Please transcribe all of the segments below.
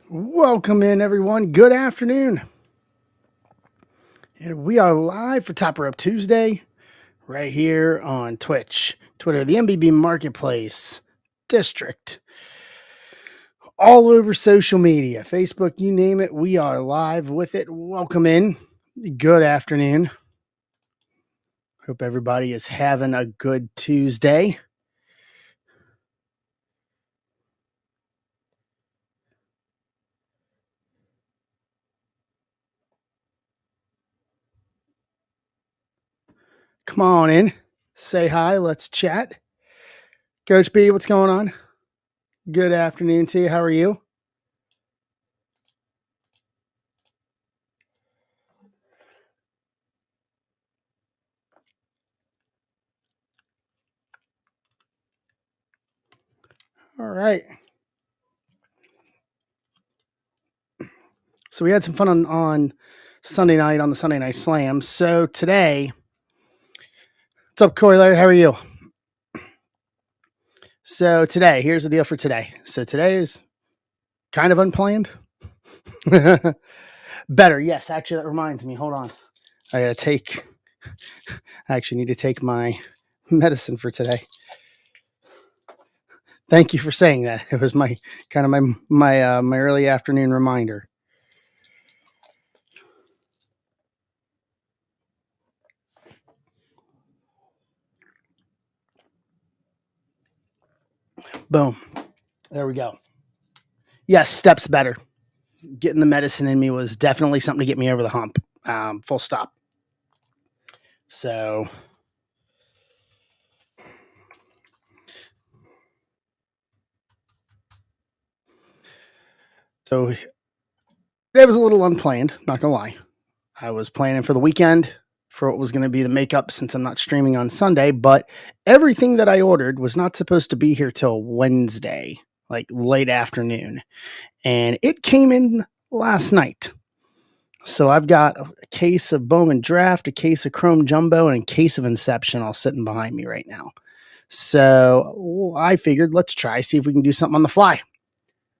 Welcome in, everyone. Good afternoon. And we are live for Topper Up Tuesday right here on Twitch, Twitter, the MBB Marketplace District, all over social media, Facebook, you name it. We are live with it. Welcome in. Good afternoon. Hope everybody is having a good Tuesday. Come on in. Say hi. Let's chat. Coach B, what's going on? Good afternoon to you. How are you? All right. So we had some fun on Sunday night on the Sunday Night Slam. So today, what's up, Corey Larry? How are you? So today, here's the deal for today. So today is kind of unplanned. Better, yes. Actually, that reminds me. Hold on. I actually need to take my medicine for today. Thank you for saying that. It was my early afternoon reminder. Boom. There we go. Yes, steps better. Getting the medicine in me was definitely something to get me over the hump. Full stop. So it was a little unplanned, not gonna lie. I was planning for the weekend for what was going to be the makeup since I'm not streaming on Sunday, but everything that I ordered was not supposed to be here till Wednesday, like late afternoon. And it came in last night. So I've got a case of Bowman Draft, a case of Chrome Jumbo, and a case of Inception all sitting behind me right now. So I figured let's try, see if we can do something on the fly.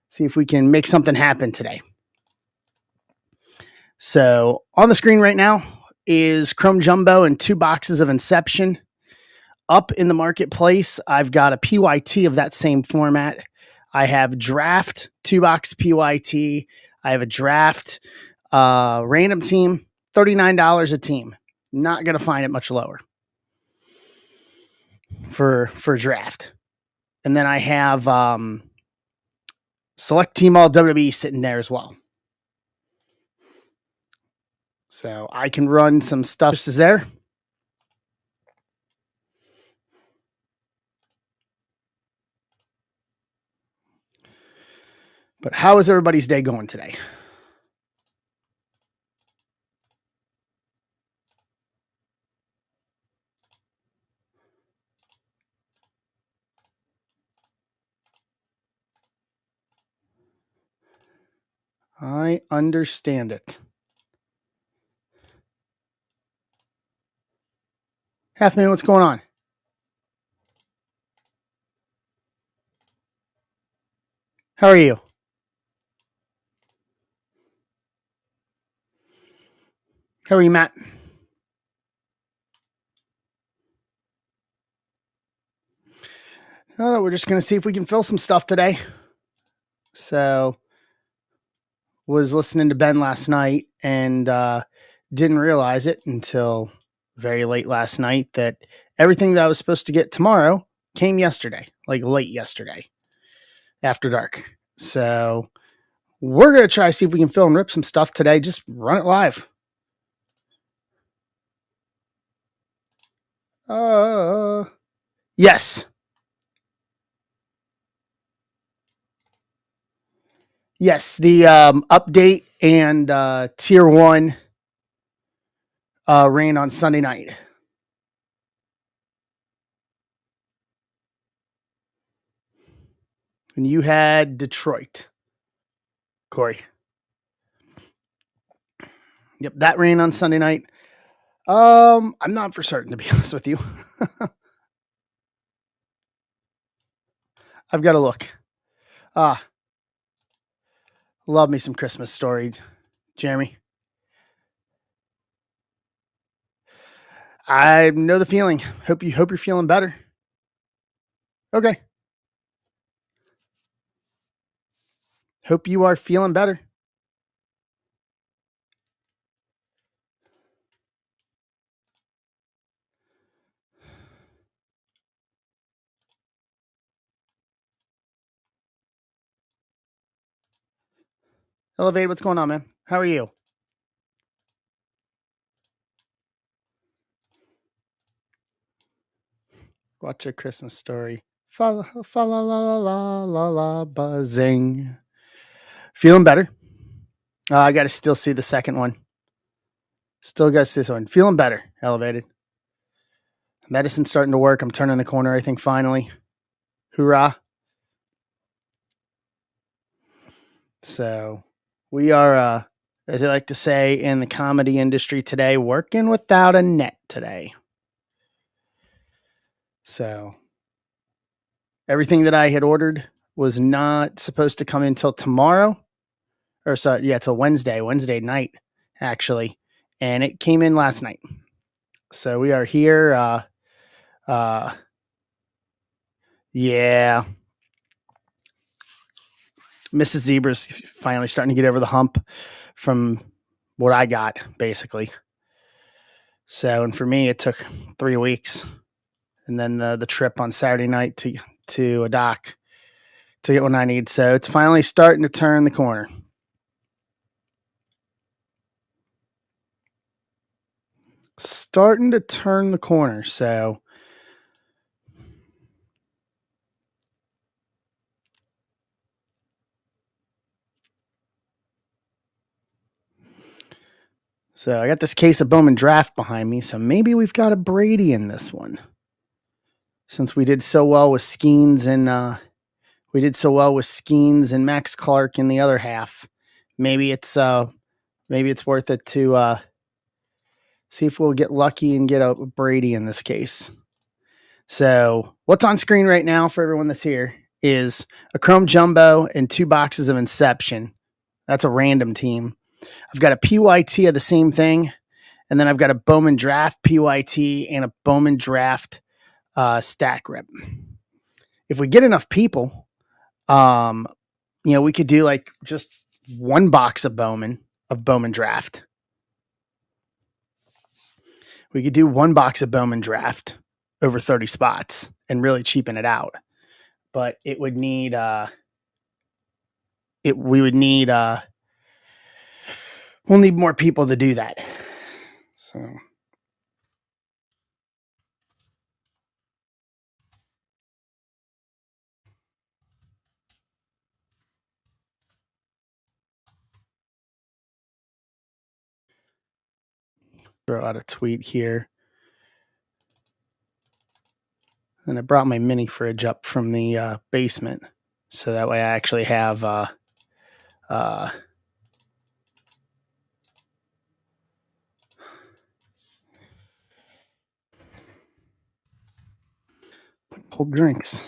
See if we can make something happen today. So on the screen right now is Chrome Jumbo and 2 boxes of Inception. Up in the marketplace, I've got a PYT of that same format. I have Draft 2-box PYT. I have a Draft random team, $39 a team. Not going to find it much lower for Draft. And then I have Select Team All WWE sitting there as well. So I can run some stuff. This is there. But how is everybody's day going today? I understand it. Half Man, what's going on? How are you? How are you, Matt? Oh, we're just going to see if we can fill some stuff today. So, was listening to Ben last night and didn't realize it until very late last night that everything that I was supposed to get tomorrow came yesterday, like late yesterday, after dark. So, we're going to try to see if we can fill and rip some stuff today. Just run it live. Yes. Yes, the update and tier 1 ran on Sunday night. And you had Detroit, Corey. Yep, that ran on Sunday night. I'm not for certain, to be honest with you. I've got to look. Love me some Christmas Story, Jeremy. I know the feeling. Hope you're feeling better. Okay. Hope you are feeling better. Elevate, what's going on, man? How are you? Watch A Christmas Story. Fa la la la la la la buzzing. Feeling better. I got to still see the second one. Still got to see this one. Feeling better. Elevated. Medicine's starting to work. I'm turning the corner, I think, finally. Hoorah. So we are, as I like to say in the comedy industry today, working without a net today. So everything that I had ordered was not supposed to come in until tomorrow. Or so yeah, till Wednesday night, actually. And it came in last night. So we are here. Yeah. Mrs. Zebra's finally starting to get over the hump from what I got, basically. So, and for me, it took 3 weeks, and then the trip on Saturday night to a doc to get what I need. So it's finally starting to turn the corner. Starting to turn the corner. So I got this case of Bowman Draft behind me. So maybe we've got a Brady in this one. Since we did so well with Skeens and Max Clark in the other half, maybe it's worth it to see if we'll get lucky and get a Brady in this case. So what's on screen right now for everyone that's here is a Chrome Jumbo and 2 boxes of Inception. That's a random team. I've got a PYT of the same thing, and then I've got a Bowman Draft PYT and a Bowman Draft stack rip. If we get enough people, we could do like just 1 box of Bowman Draft. We could do 1 box of Bowman Draft over 30 spots and really cheapen it out. But it would need we'll need more people to do that. So throw out a tweet here. And I brought my mini fridge up from the basement. So that way I actually have cold drinks.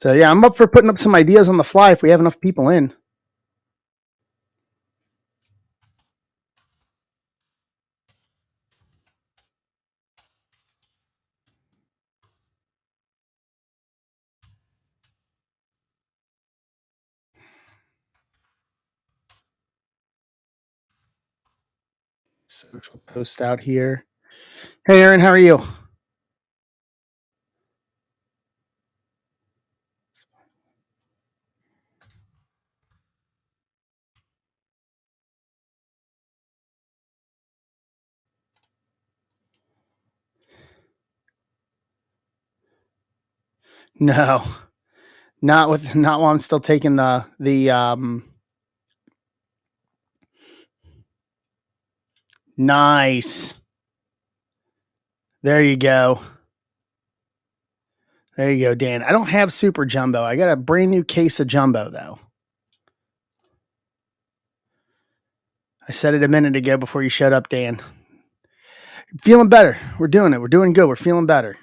So yeah, I'm up for putting up some ideas on the fly if we have enough people in. Social post out here. Hey Aaron, how are you? No. Not while I'm still taking the nice. There you go. There you go, Dan. I don't have Super Jumbo. I got a brand new case of Jumbo though. I said it a minute ago before you showed up, Dan. Feeling better. We're doing it. We're doing good. We're feeling better.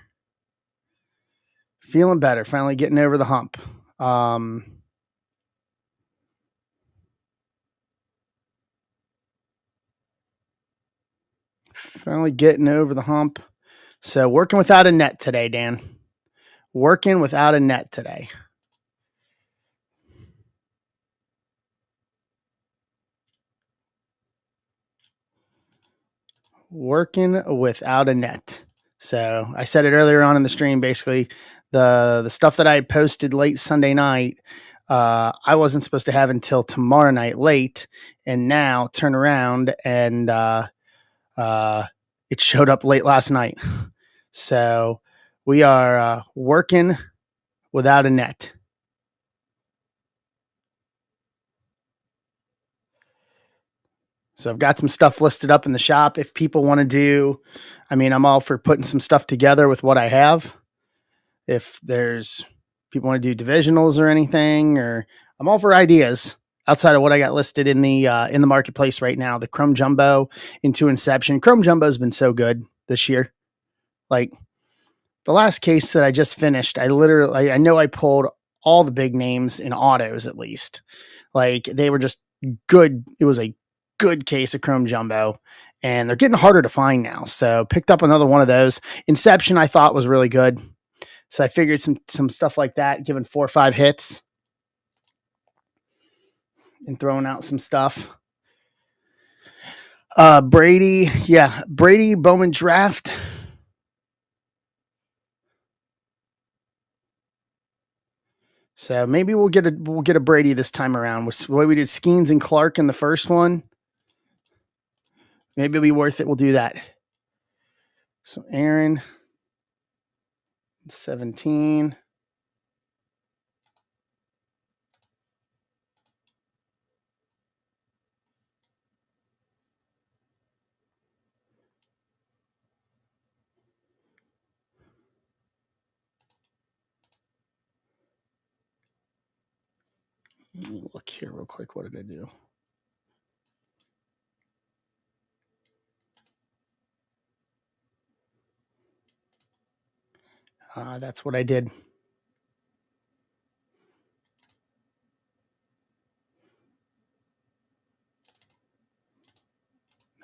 Feeling better. Finally getting over the hump. Um, Finally getting over the hump. So working without a net today, Dan. Working without a net today. Working without a net. So I said it earlier on in the stream. Basically, the stuff that I posted late Sunday night, I wasn't supposed to have until tomorrow night late, and now turn around and uh, it showed up late last night. So we are working without a net. So I've got some stuff listed up in the shop. If people want to do, I mean, I'm all for putting some stuff together with what I have. If there's people want to do divisionals or anything, or I'm all for ideas outside of what I got listed in the marketplace right now. The Chrome Jumbo into Inception. Chrome Jumbo's been so good this year. Like the last case that I just finished, I know I pulled all the big names in autos at least. Like they were just good. It was a good case of Chrome Jumbo, and they're getting harder to find now. So picked up another one of those. Inception I thought was really good. So I figured some stuff like that, giving 4 or 5 hits and throwing out some stuff. Brady Bowman draft. So maybe we'll get a Brady this time around. With the way we did Skeens and Clark in the first one, maybe it'll be worth it. We'll do that. So Aaron, 17. Let me look here real quick. What did I do? That's what I did.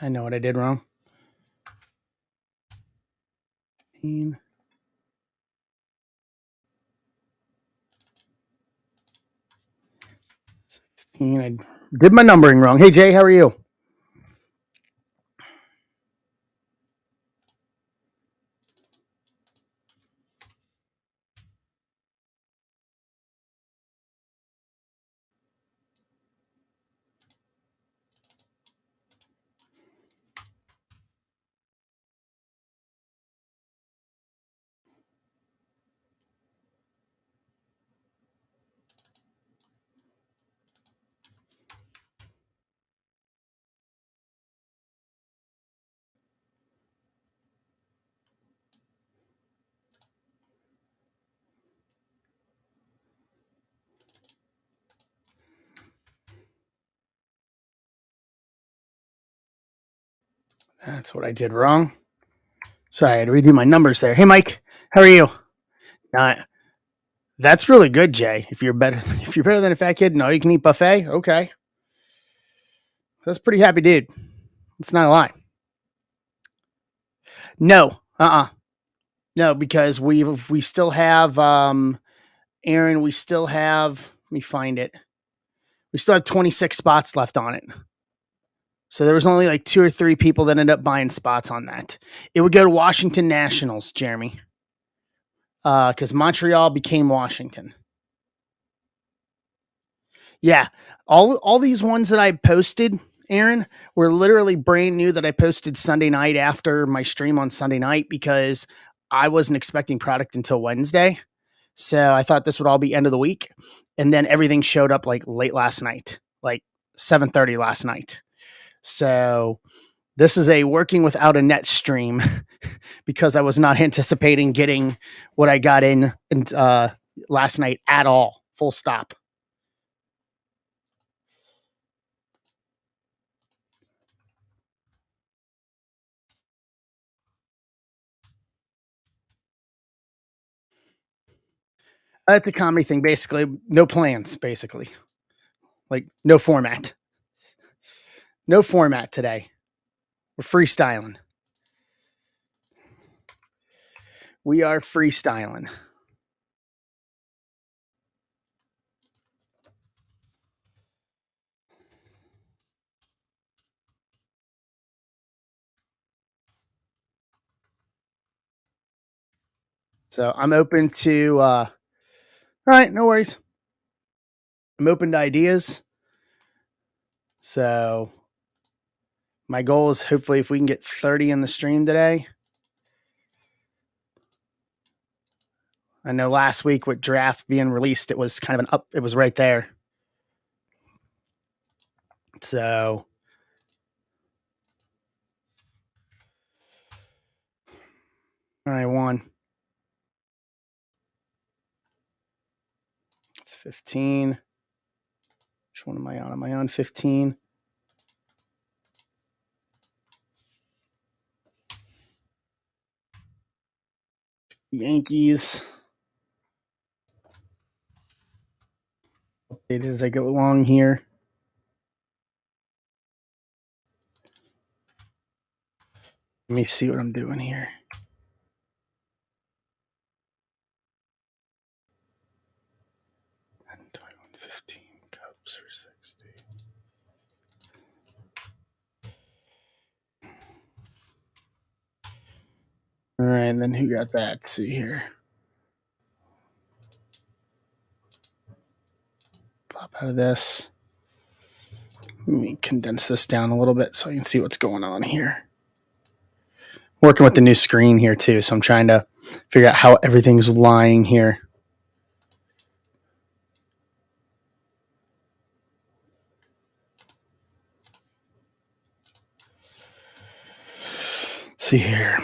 I know what I did wrong. 16. I did my numbering wrong. Hey, Jay, how are you? That's what I did wrong. Sorry, I had to redo my numbers there. Hey, Mike, how are you? Uh, that's really good, Jay. If you're better than a fat kid, no, you can eat buffet. Okay, that's pretty happy, dude. It's not a lie. No, no, because we still have Aaron. We still have. Let me find it. We still have 26 spots left on it. So there was only like 2 or 3 people that ended up buying spots on that. It would go to Washington Nationals, Jeremy, because Montreal became Washington. Yeah, all these ones that I posted, Aaron, were literally brand new that I posted Sunday night after my stream on Sunday night because I wasn't expecting product until Wednesday. So I thought this would all be end of the week, and then everything showed up like late last night, like 7:30 last night. So this is a working without a net stream because I was not anticipating getting what I got in last night at all. Full stop. It's a comedy thing, basically. No plans, basically. Like, no format. No format today. We're freestyling. We are freestyling. So I'm open to, all right, no worries. I'm open to ideas. So my goal is hopefully if we can get 30 in the stream today. I know last week with draft being released, it was kind of an up, it was right there. So all right, one. It's 15. Which one am I on? Am I on 15? Yankees. Update as I go along here. Let me see what I'm doing here. Cups for 60. All right, and then who got that? Let's see here. Pop out of this. Let me condense this down a little bit so I can see what's going on here. Working with the new screen here too, so I'm trying to figure out how everything's lying here. Let's see here.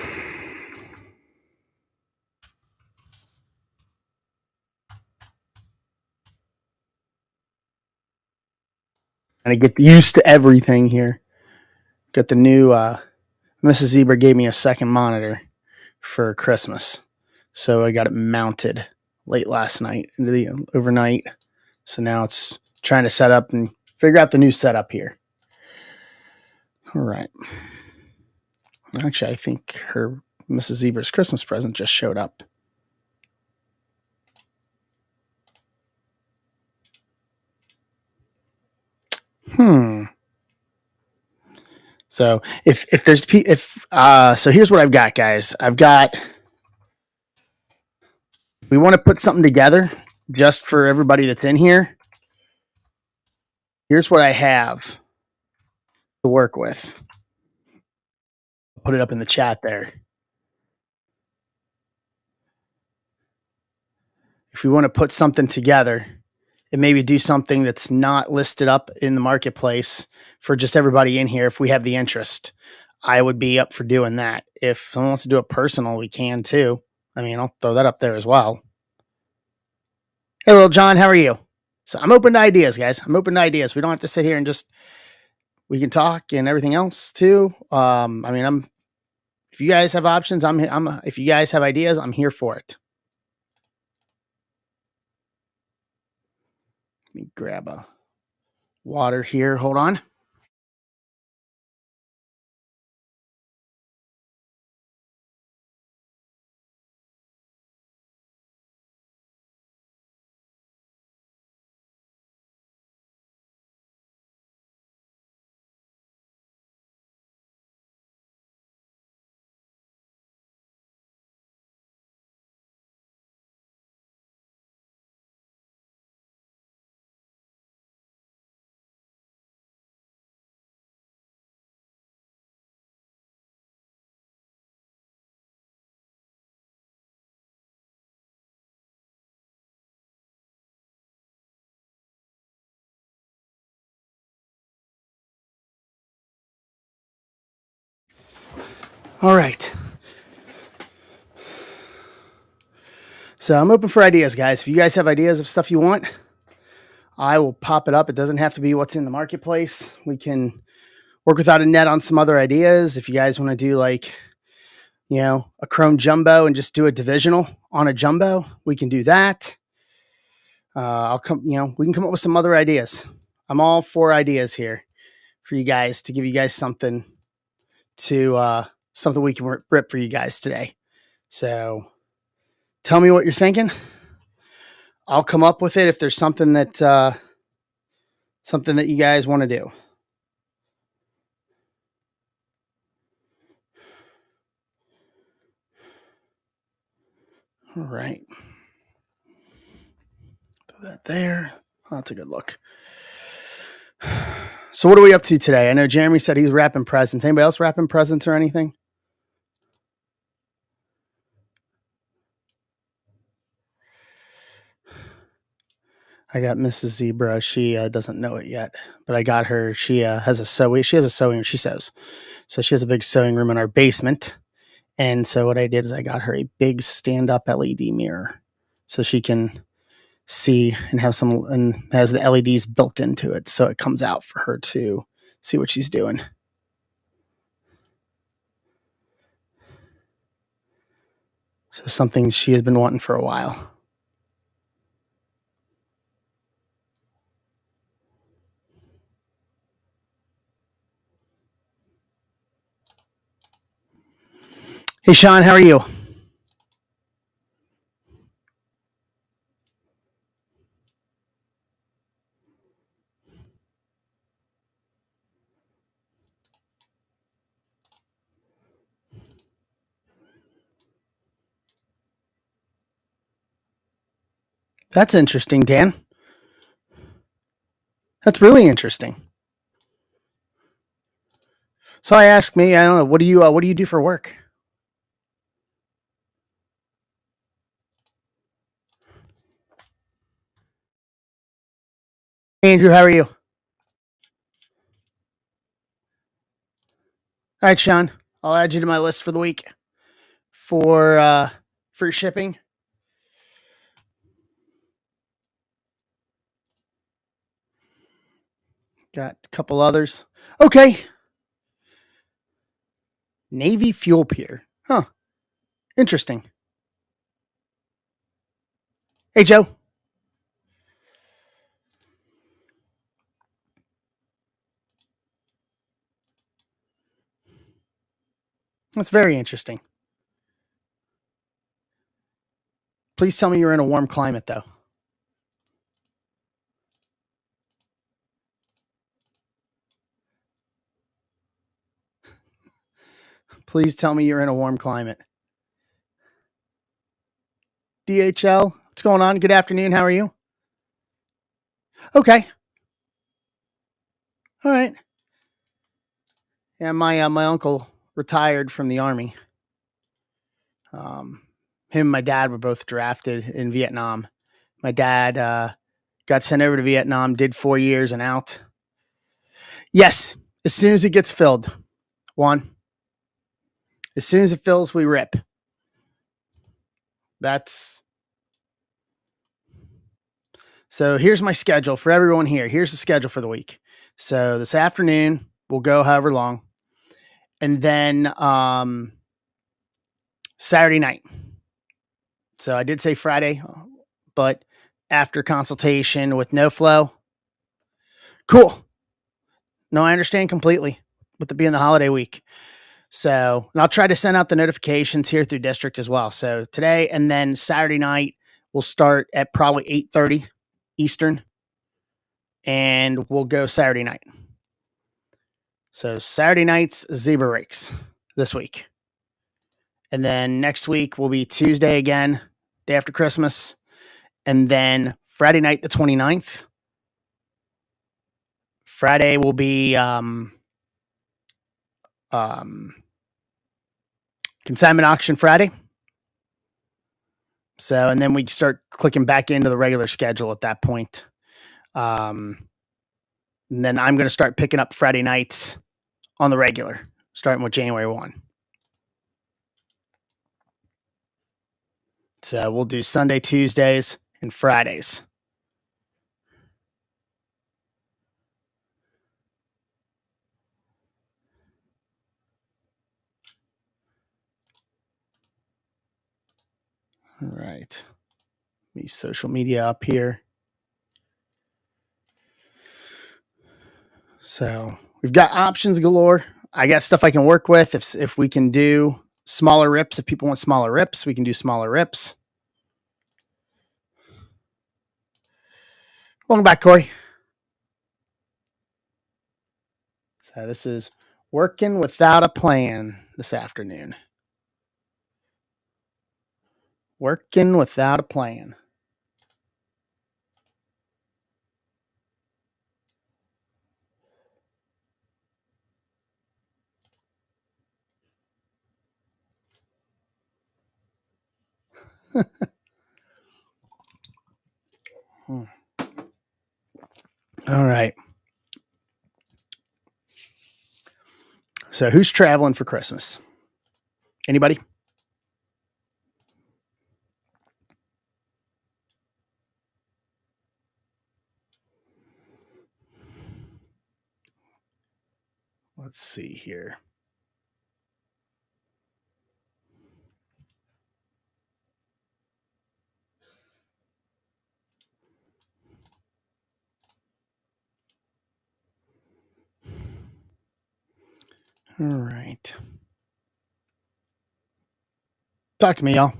Trying to get used to everything here. Got the new Mrs. Zebra gave me a second monitor for Christmas. So I got it mounted late last night into the overnight. So now it's trying to set up and figure out the new setup here. All right. Actually, I think her Mrs. Zebra's Christmas present just showed up. So if there's so here's what I've got, guys. I've got, we want to put something together just for everybody that's in here. Here's what I have to work with. I'll put it up in the chat there. If we want to put something together and maybe do something that's not listed up in the marketplace for just everybody in here, if we have the interest, I would be up for doing that. If someone wants to do it personal, we can too. I mean, I'll throw that up there as well. Hey, little John, how are you? So I'm open to ideas, guys. I'm open to ideas. We don't have to sit here and just, we can talk and everything else too. I mean, if you guys have options, if you guys have ideas, I'm here for it. Let me grab a water here. Hold on. All right. So I'm open for ideas, guys. If you guys have ideas of stuff you want, I will pop it up. It doesn't have to be what's in the marketplace. We can work without a net on some other ideas. If you guys want to do like, a Chrome jumbo and just do a divisional on a jumbo, we can do that. I'll come. We can come up with some other ideas. I'm all for ideas here for you guys to give you guys something we can rip for you guys today. So tell me what you're thinking. I'll come up with it if there's something that you guys want to do. All right. Put that there. Oh, that's a good look. So what are we up to today? I know Jeremy said he's wrapping presents. Anybody else wrapping presents or anything? I got Mrs. Zebra. She doesn't know it yet, but I got her. She has a sewing. She has a sewing. She sews. So she has a big sewing room in our basement. And so what I did is I got her a big stand-up LED mirror, so she can see and has the LEDs built into it, so it comes out for her to see what she's doing. So something she has been wanting for a while. Hey, Sean, how are you? That's interesting, Dan. That's really interesting. So I asked me, I don't know, what do you do for work? Hey, Andrew, how are you? All right, Sean, I'll add you to my list for the week for free shipping. Got a couple others. Okay. Navy fuel pier. Huh. Interesting. Hey, Joe. That's very interesting. Please tell me you're in a warm climate, though. Please tell me you're in a warm climate. DHL, what's going on? Good afternoon. How are you? Okay. All right. Yeah, my uncle retired from the army. Him and my dad were both drafted in Vietnam. My dad got sent over to Vietnam, did 4 years and out. Yes, as soon as it gets filled. One. As soon as it fills, we rip. That's so here's my schedule for everyone here. Here's the schedule for the week. So this afternoon, we'll go however long. And then Saturday night. So I did say Friday, but after consultation with No Flow. Cool. No, I understand completely with it being the holiday week. So, and I'll try to send out the notifications here through district as well. So today and then Saturday night, we'll start at probably 8:30 Eastern, and we'll go Saturday night. So Saturday night's zebra rakes this week. And then next week will be Tuesday again, day after Christmas. And then Friday night, the 29th. Friday will be consignment auction Friday. So, and then we start clicking back into the regular schedule at that point. And then I'm going to start picking up Friday nights on the regular, starting with January 1. So we'll do Sunday, Tuesdays, and Fridays. All right. Let me social media up here. So we've got options galore. I got stuff I can work with. If we can do smaller rips, if people want smaller rips, we can do smaller rips. Welcome back, Corey. So this is working without a plan this afternoon. Working without a plan. All right. So who's traveling for Christmas? Anybody? Let's see here. All right. Talk to me, y'all.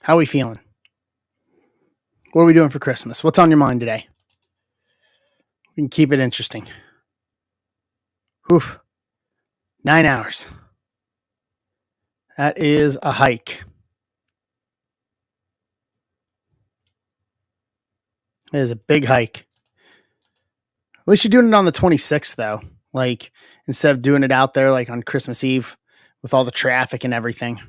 How are we feeling? What are we doing for Christmas? What's on your mind today? We can keep it interesting. Oof. 9 hours. That is a hike. It is a big hike. At least you're doing it on the 26th, though. Like, instead of doing it out there like on Christmas Eve with all the traffic and everything.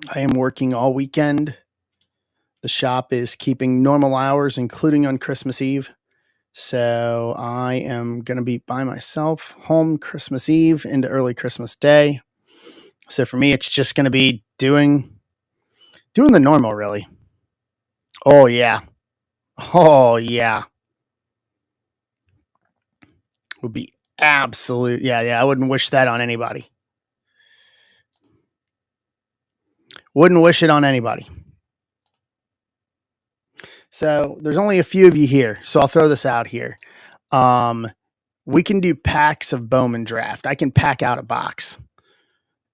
I am working all weekend. The shop is keeping normal hours, including on Christmas Eve. So I am going to be by myself home Christmas Eve into early Christmas Day. So for me, it's just going to be doing the normal, really. Oh yeah, oh yeah, would be absolute. Yeah. I wouldn't wish that on anybody. Wouldn't wish it on anybody. So there's only a few of you here, so I'll throw this out here. We can do packs of Bowman Draft. I can pack out a box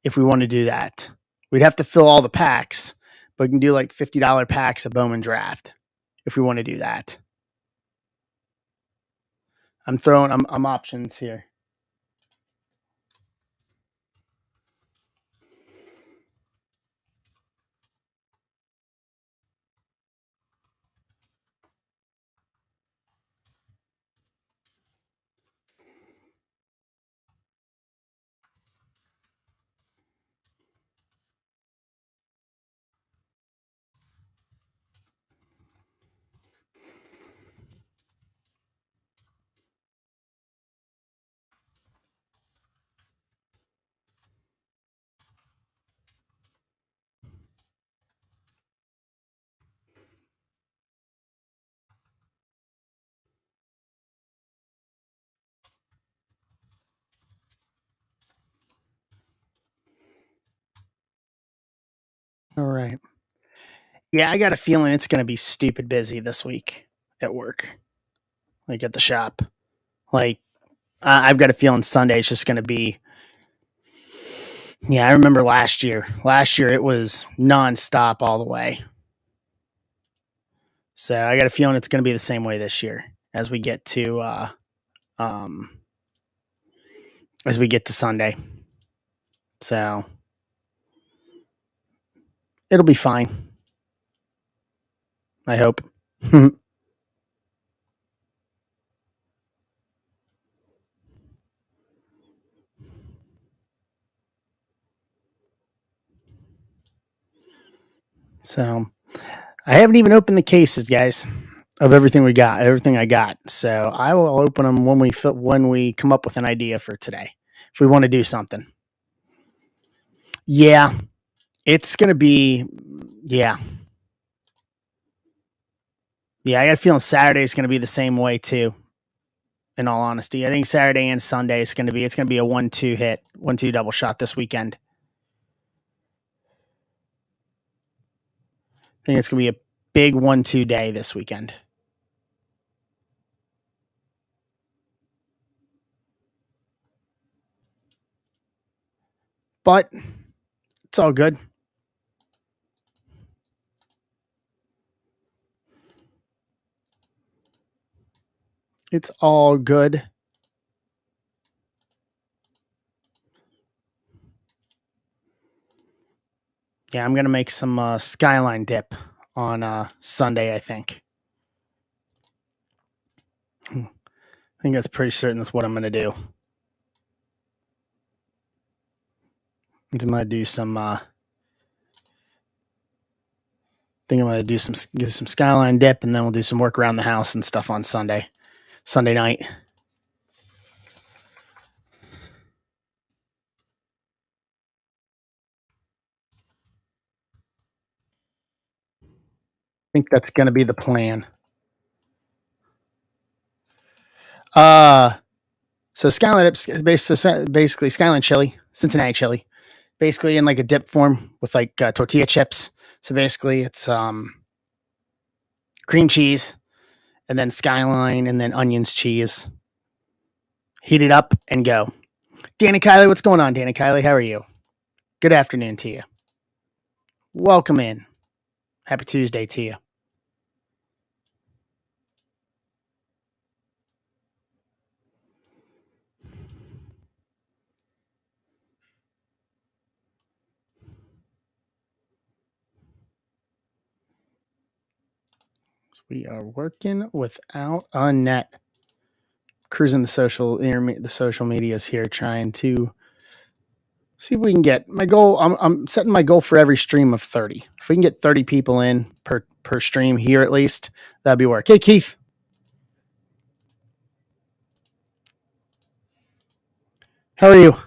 if we want to do that. We'd have to fill all the packs, but we can do like $50 packs of Bowman Draft if we want to do that. I'm options here. All right. Yeah, I got a feeling it's going to be stupid busy this week at work, like at the shop. Like, I've got a feeling Sunday is just going to be. Yeah, I remember last year. Last year it was nonstop all the way. So I got a feeling it's going to be the same way this year as we get to um, Sunday. So it'll be fine. I hope. So I haven't even opened the cases, guys, of everything I got. So I will open them when we come up with an idea for today. If we want to do something. Yeah, it's gonna be. Yeah, I got a feeling Saturday is gonna be the same way too. in all honesty. I think Saturday and Sunday is going to be a 1-2 hit, 1-2 double shot this weekend. I think it's going to be a big 1-2 day this weekend. But it's all good. It's all good. Yeah, I'm going to make some skyline dip on Sunday, I think. I think that's pretty certain that's what I'm going to do. I'm going to do some think I'm going to do some skyline dip, and then we'll do some work around the house and stuff on Sunday night. I think that's going to be the plan. So skyline dip is basically skyline chili, Cincinnati chili, basically in like a dip form with like tortilla chips. So basically, it's cream cheese, and then skyline, and then onions, cheese. Heat it up and go. Danny Kiley, what's going on, Danny Kiley? How are you? Good afternoon to you. Welcome in. Happy Tuesday to you. So we are working without a net. Cruising the social medias here, trying to see if we can get my goal. I'm setting my goal for every stream of 30. If we can get 30 people in per stream here, at least, that'd be work. Hey, Keith. How are you?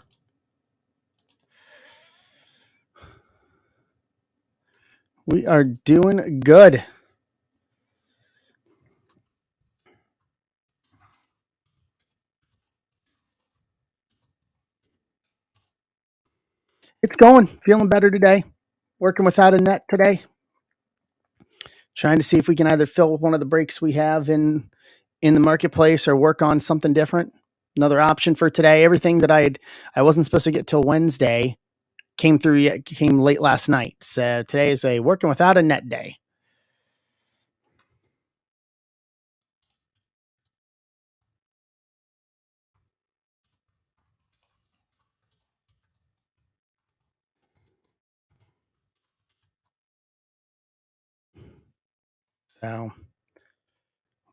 We are doing good. It's going. Feeling better today. Working without a net today. Trying to see if we can either fill one of the breaks we have in the marketplace or work on something different. Another option for today. Everything that I wasn't supposed to get till Wednesday came late last night. So today is a working without a net day. So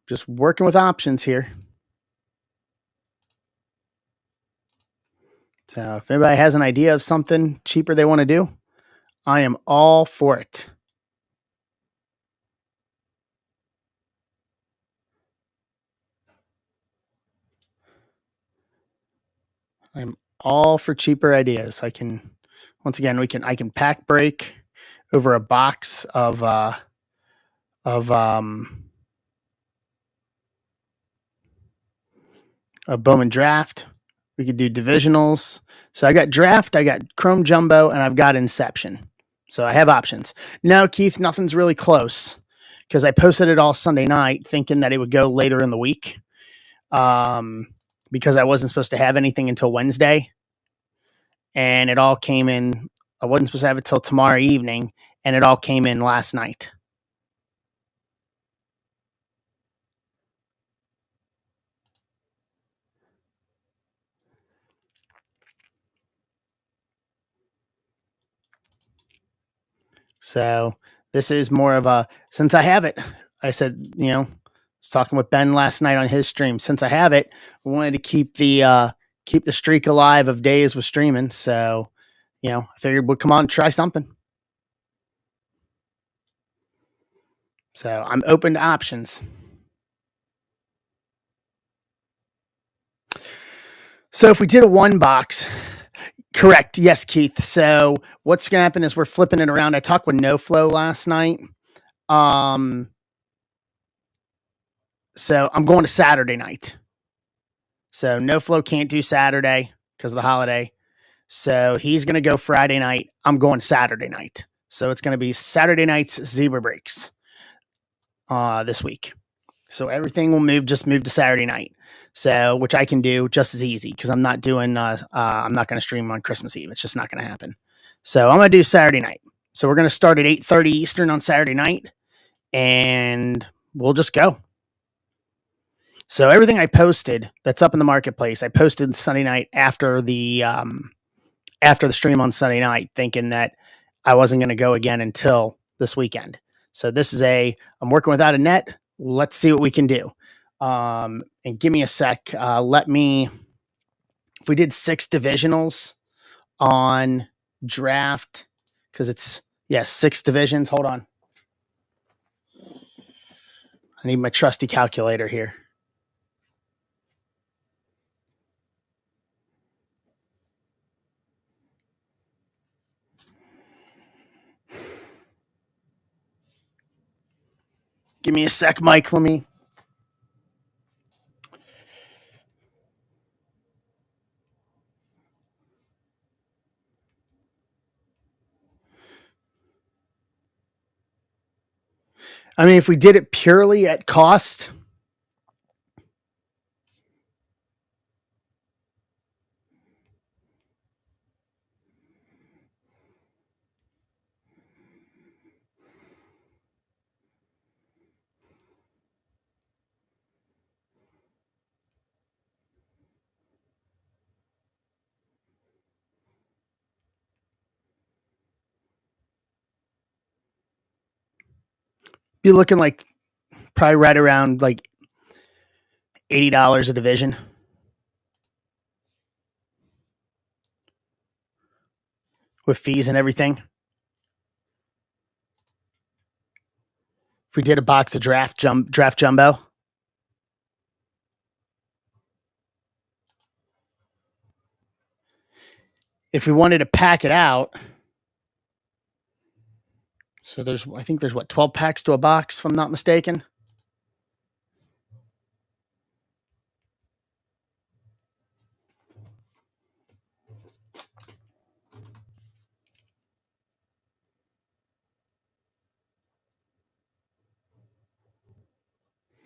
just working with options here. So if anybody has an idea of something cheaper they want to do, I am all for it. I'm all for cheaper ideas. I can pack break over a box of a Bowman draft. We could do divisionals. So I got draft, I got Chrome Jumbo, and I've got Inception. So I have options. No, Keith, nothing's really close because I posted it all Sunday night thinking that it would go later in the week because I wasn't supposed to have anything until Wednesday. And it all came in. I wasn't supposed to have it till tomorrow evening, and it all came in last night. So this is more of a, since I have it, I said, I was talking with Ben last night on his stream. Since I have it, I wanted to keep the streak alive of days with streaming. So, I figured we'd come on and try something. So I'm open to options. So if we did a one box, correct. Yes, Keith. So what's going to happen is we're flipping it around. I talked with No Flow last night. So I'm going to Saturday night. So No Flow can't do Saturday because of the holiday. So he's going to go Friday night. I'm going Saturday night. So it's going to be Saturday night's Zebra Breaks this week. So everything will just move to Saturday night. So, which I can do just as easy because I'm not doing, I'm not going to stream on Christmas Eve. It's just not going to happen. So I'm going to do Saturday night. So we're going to start at 8:30 Eastern on Saturday night and we'll just go. So everything I posted that's up in the marketplace, I posted Sunday night after the stream on Sunday night, thinking that I wasn't going to go again until this weekend. So this is I'm working without a net. Let's see what we can do. And give me a sec. If we did 6 divisionals on draft, because it's, 6 divisions. Hold on. I need my trusty calculator here. Give me a sec, Mike. Let me. I mean, if we did it purely at cost, be looking like probably right around like $80 a division with fees and everything. If we did a box of draft jumbo, if we wanted to pack it out, so I think there's 12 packs to a box, if I'm not mistaken.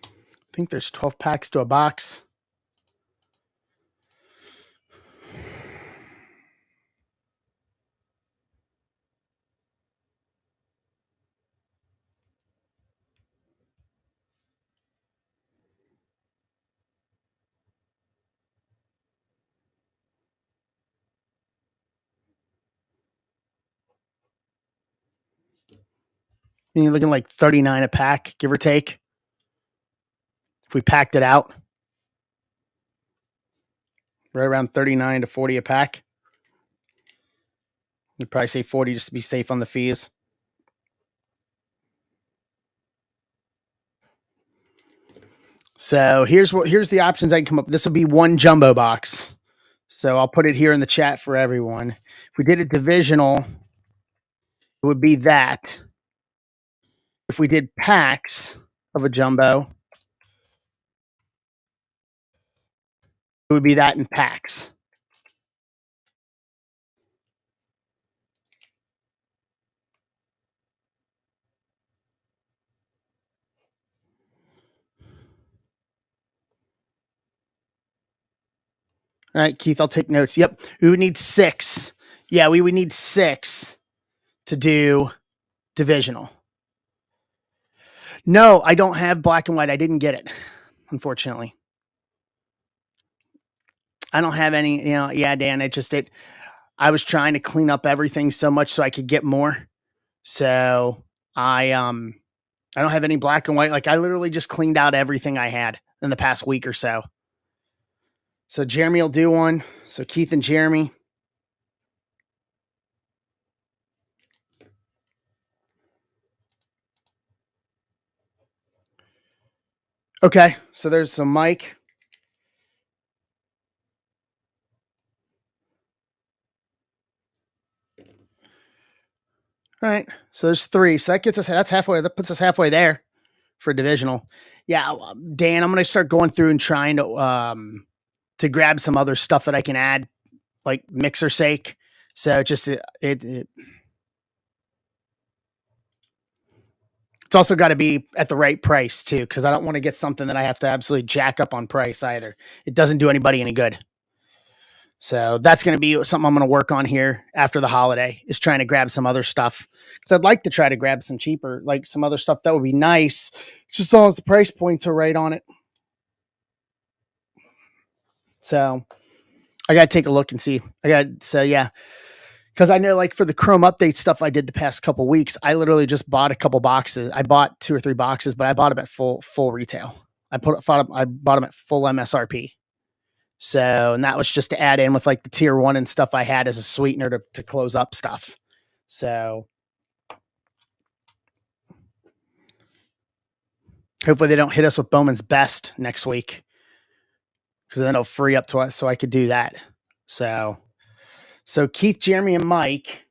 I think there's 12 packs to a box. And you're looking like 39 a pack, give or take. If we packed it out, right around 39 to 40 a pack. You'd probably say 40 just to be safe on the fees. So here's the options I can come up with. This will be one jumbo box. So I'll put it here in the chat for everyone. If we did a divisional, it would be that. If we did packs of a jumbo, it would be that in packs. All right, Keith, I'll take notes. Yep. We would need 6. Yeah, we would need 6 to do divisional. No, I don't have black and white. I didn't get it, unfortunately. I don't have any, Dan, I was trying to clean up everything so much so I could get more. So I don't have any black and white. Like I literally just cleaned out everything I had in the past week or so. So Jeremy will do one. So Keith and Jeremy. Okay, so there's some Mike. All right, so there's 3. So that's halfway. That puts us halfway there for divisional. Yeah, Dan, I'm going to start going through and trying to to grab some other stuff that I can add, like mixer sake. So just it's also got to be at the right price too, because I don't want to get something that I have to absolutely jack up on price either. It doesn't do anybody any good. So that's going to be something I'm going to work on here after the holiday, is trying to grab some other stuff, because I'd like to try to grab some cheaper, like some other stuff that would be nice. It's just as long as the price points are right on it. So I got to take a look and see. Yeah, because I know, like, for the Chrome update stuff I did the past couple weeks, I literally just bought a couple boxes. I bought 2 or 3 boxes, but I bought them at full retail. I bought them at full MSRP. So, and that was just to add in with like the tier 1 and stuff I had as a sweetener to close up stuff. So hopefully they don't hit us with Bowman's Best next week, because then it'll free up to us so I could do that. So Keith, Jeremy, and Mike.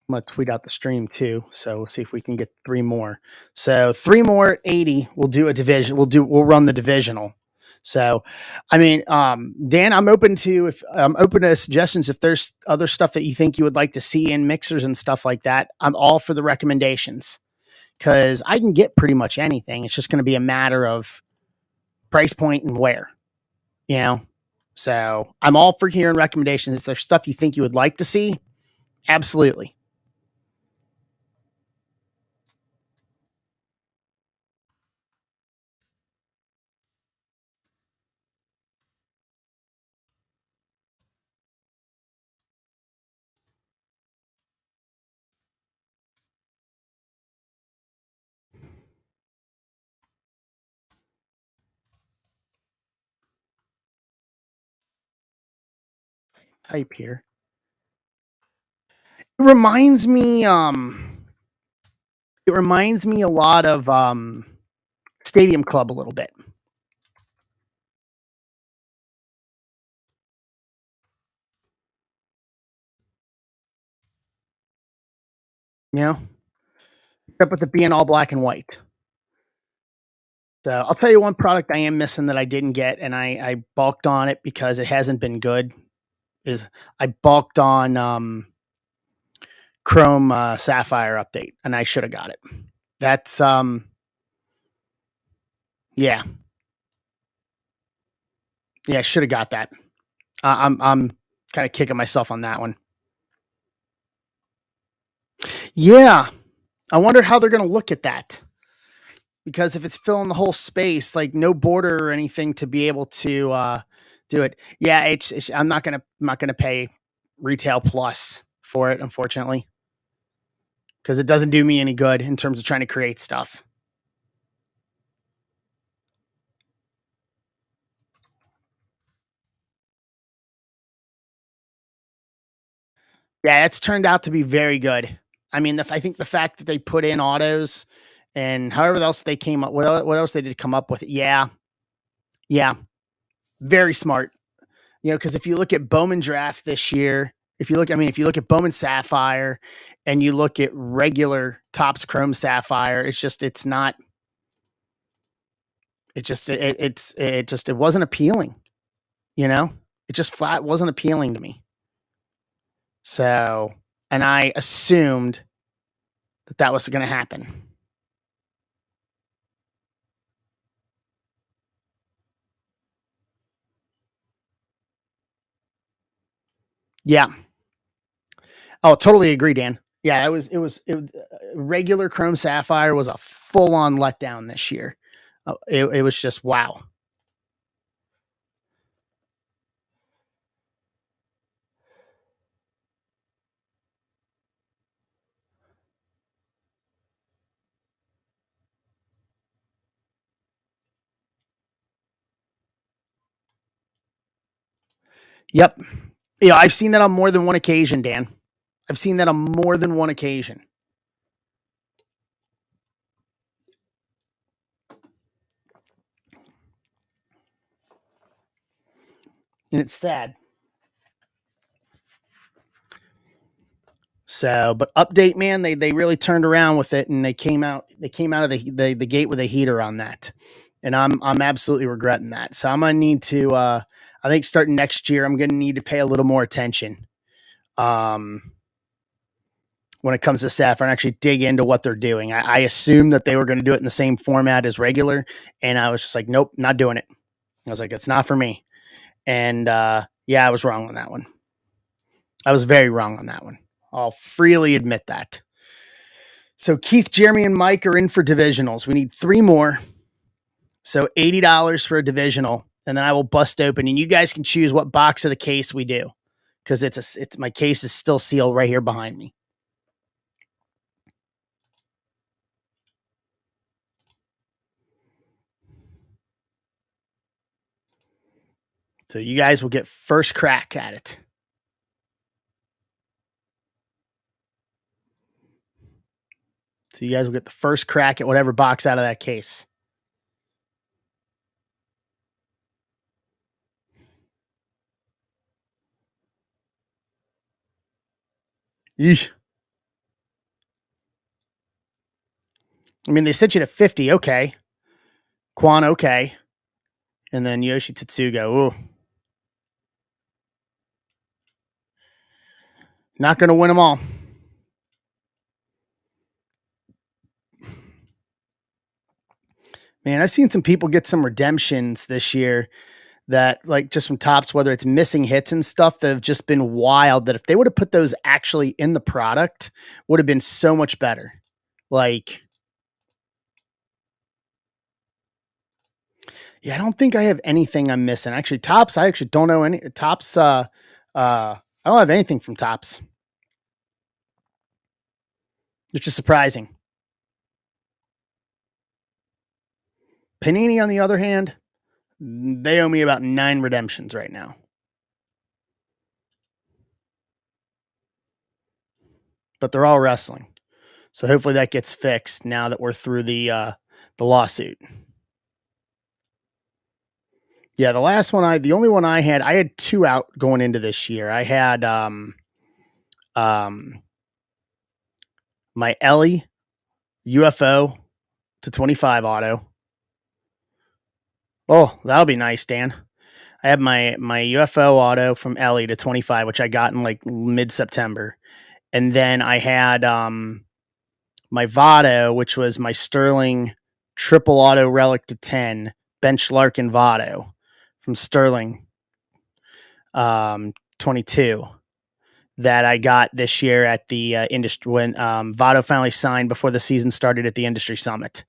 I'm gonna tweet out the stream too, so we'll see if we can get 3 more. So 3 more at 80. We'll do a division. We'll run the divisional. So, I mean, Dan, I'm open to suggestions. If there's other stuff that you think you would like to see in mixers and stuff like that, I'm all for the recommendations, because I can get pretty much anything. It's just going to be a matter of price point and where, you know. So I'm all for hearing recommendations. If there's stuff you think you would like to see, absolutely. Type here. It reminds me, a lot of Stadium Club a little bit. You know, except with it being all black and white. So I'll tell you one product I am missing that I didn't get, and I balked on it because it hasn't been good. Is I balked on Chrome Sapphire update, and I should have got it. That's yeah, yeah, should have got that. I'm kind of kicking myself on that one. Yeah, I wonder how they're going to look at that, because if it's filling the whole space, like no border or anything to be able to do it. Yeah, I'm not gonna pay retail plus for it, unfortunately, because it doesn't do me any good in terms of trying to create stuff. Yeah, it's turned out to be very good. I mean, I think the fact that they put in autos and however else they came up, what else they did come up with, yeah, yeah, very smart. You know, because if you look at Bowman Draft this year, if you look at Bowman Sapphire and you look at regular Topps Chrome Sapphire, it's not, it wasn't appealing, you know? It just flat wasn't appealing to me. So, and I assumed that was going to happen. Yeah. Oh, totally agree, Dan. Yeah, regular Chrome Sapphire was a full on letdown this year. It was just wow. Yep. Yeah, I've seen that on more than one occasion, Dan. I've seen that on more than one occasion. and it's sad. So, but update, man, they really turned around with it, and they came out of the gate with a heater on that, and I'm absolutely regretting that. So I'm gonna need to, I think starting next year, I'm gonna need to pay a little more attention, um, when it comes to staff and actually dig into what they're doing. I assumed that they were going to do it in the same format as regular, and I was just like, nope, not doing it. I was like, it's not for me, and yeah, I was wrong on that one. I was very wrong on that one. I'll freely admit that. So Keith, Jeremy, and Mike are in for divisionals. We need three more. So $80 for a divisional, and then I will bust open, and you guys can choose what box of the case we do, because it's my case is still sealed right here behind me. So you guys will get first crack at it. So you guys will get the first crack at whatever box out of that case. Yeesh. I mean, they sent you to 50. Okay. Quan, okay. And then Yoshi Tetsugo. Ooh. Not going to win them all. Man, I've seen some people get some redemptions this year that, like, just from tops, whether it's missing hits and stuff, that have just been wild. That if they would have put those actually in the product, would have been so much better. Like, yeah, I don't think I have anything I'm missing. Actually, tops, I actually don't know any tops. I don't have anything from tops, which is surprising. Panini, on the other hand, they owe me about 9 redemptions right now. But they're all wrestling. So hopefully that gets fixed now that we're through the lawsuit. Yeah, the only one I had 2 out going into this year. I had my Ellie UFO to 25 auto. Oh, that'll be nice, Dan. I had my UFO auto from Ellie to 25, which I got in like mid-September. And then I had my Votto, which was my Sterling triple auto relic to 10, Bench Larkin Votto from Sterling 22, that I got this year at the industry when Votto finally signed before the season started at the industry summit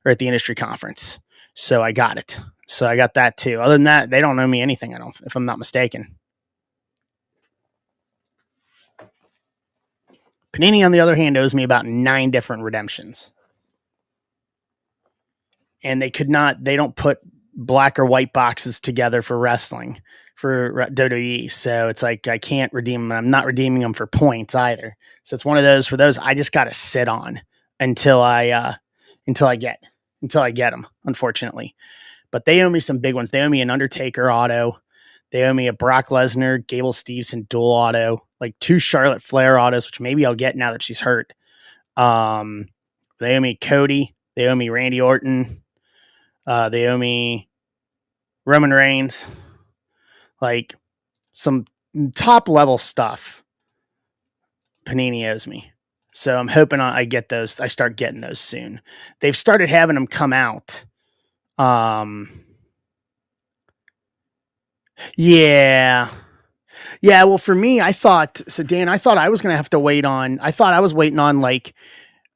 or at the industry conference. So I got it. So I got that too. Other than that, they don't owe me anything, if I'm not mistaken. Panini, on the other hand, owes me about 9 different redemptions. And they don't put black or white boxes together for wrestling for WWE. So it's like I can't redeem them. I'm not redeeming them for points either. So it's one of those, for those I just got to sit on until I get them, unfortunately. But they owe me some big ones. They owe me an Undertaker auto. They owe me a Brock Lesnar, Gable Steveson dual auto, like 2 Charlotte Flair autos, which maybe I'll get now that she's hurt. They owe me Cody. They owe me Randy Orton. They owe me Roman Reigns. Like some top level stuff Panini owes me. So I'm hoping I get those. I start getting those soon. They've started having them come out. Yeah. Yeah, well, for me, I thought Dan, I thought I was going to have to wait on, I thought I was waiting on like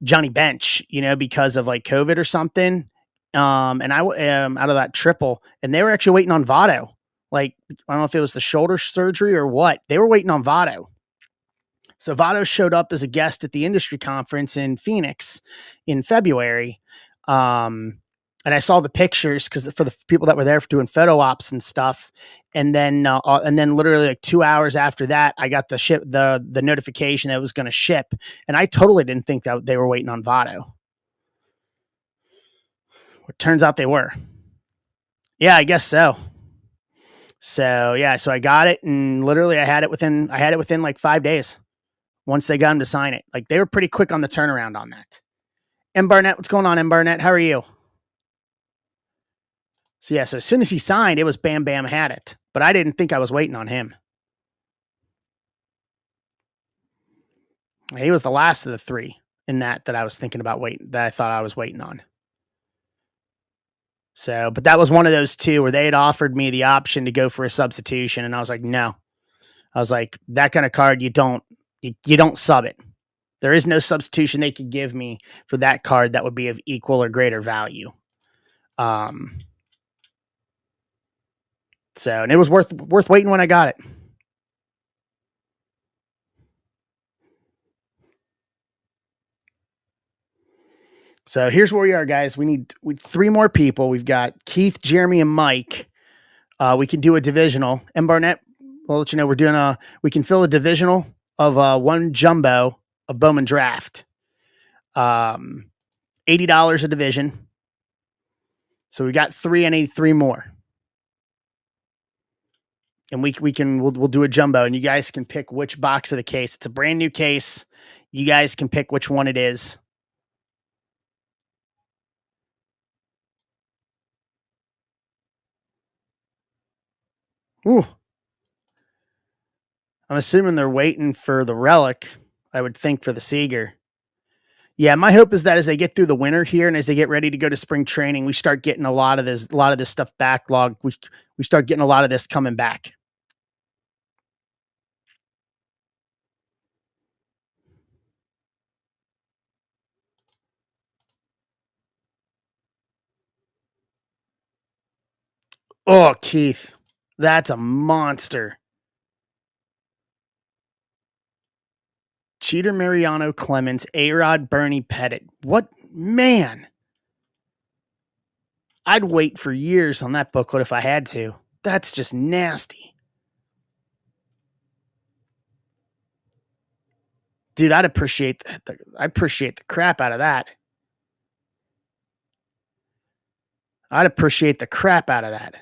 Johnny Bench, because of like COVID or something. And I am out of that triple, and they were actually waiting on Votto. Like, I don't know if it was the shoulder surgery or what. They were waiting on Votto. So Votto showed up as a guest at the industry conference in Phoenix in February. And I saw the pictures because for the people that were there for doing photo ops and stuff. And then literally like 2 hours after that, I got the notification that it was going to ship. And I totally didn't think that they were waiting on Votto. It turns out they were. Yeah, I guess so. So yeah, so I got it, and literally I had it within like 5 days. Once they got him to sign it, like they were pretty quick on the turnaround on that. M Barnett, what's going on, M Barnett? How are you? So yeah, so as soon as he signed, it was bam, bam, had it. But I didn't think I was waiting on him. He was the last of the three in that I was thinking about waiting, that I thought I was waiting on. So, but that was one of those two where they had offered me the option to go for a substitution, and I was like, no. I was like, that kind of card, you don't sub it. There is no substitution they could give me for that card that would be of equal or greater value. So, and it was worth waiting when I got it. So here's where we are, guys. We need three more people. We've got Keith, Jeremy, and Mike. We can do a divisional. And Barnett, we'll let you know we can fill a divisional of one jumbo of Bowman Draft. $80 a division. So we got three. I need three more. And we'll do a jumbo, and you guys can pick which box of the case. It's a brand new case. You guys can pick which one it is. Ooh. I'm assuming they're waiting for the relic, I would think, for the Seeger. Yeah, my hope is that as they get through the winter here and as they get ready to go to spring training, we start getting a lot of this stuff backlogged. We start getting a lot of this coming back. Oh, Keith, that's a monster. Cheater, Mariano, Clemens, A-Rod, Bernie, Pettit. What, man? I'd wait for years on that booklet if I had to. That's just nasty. Dude, I appreciate the crap out of that. I'd appreciate the crap out of that.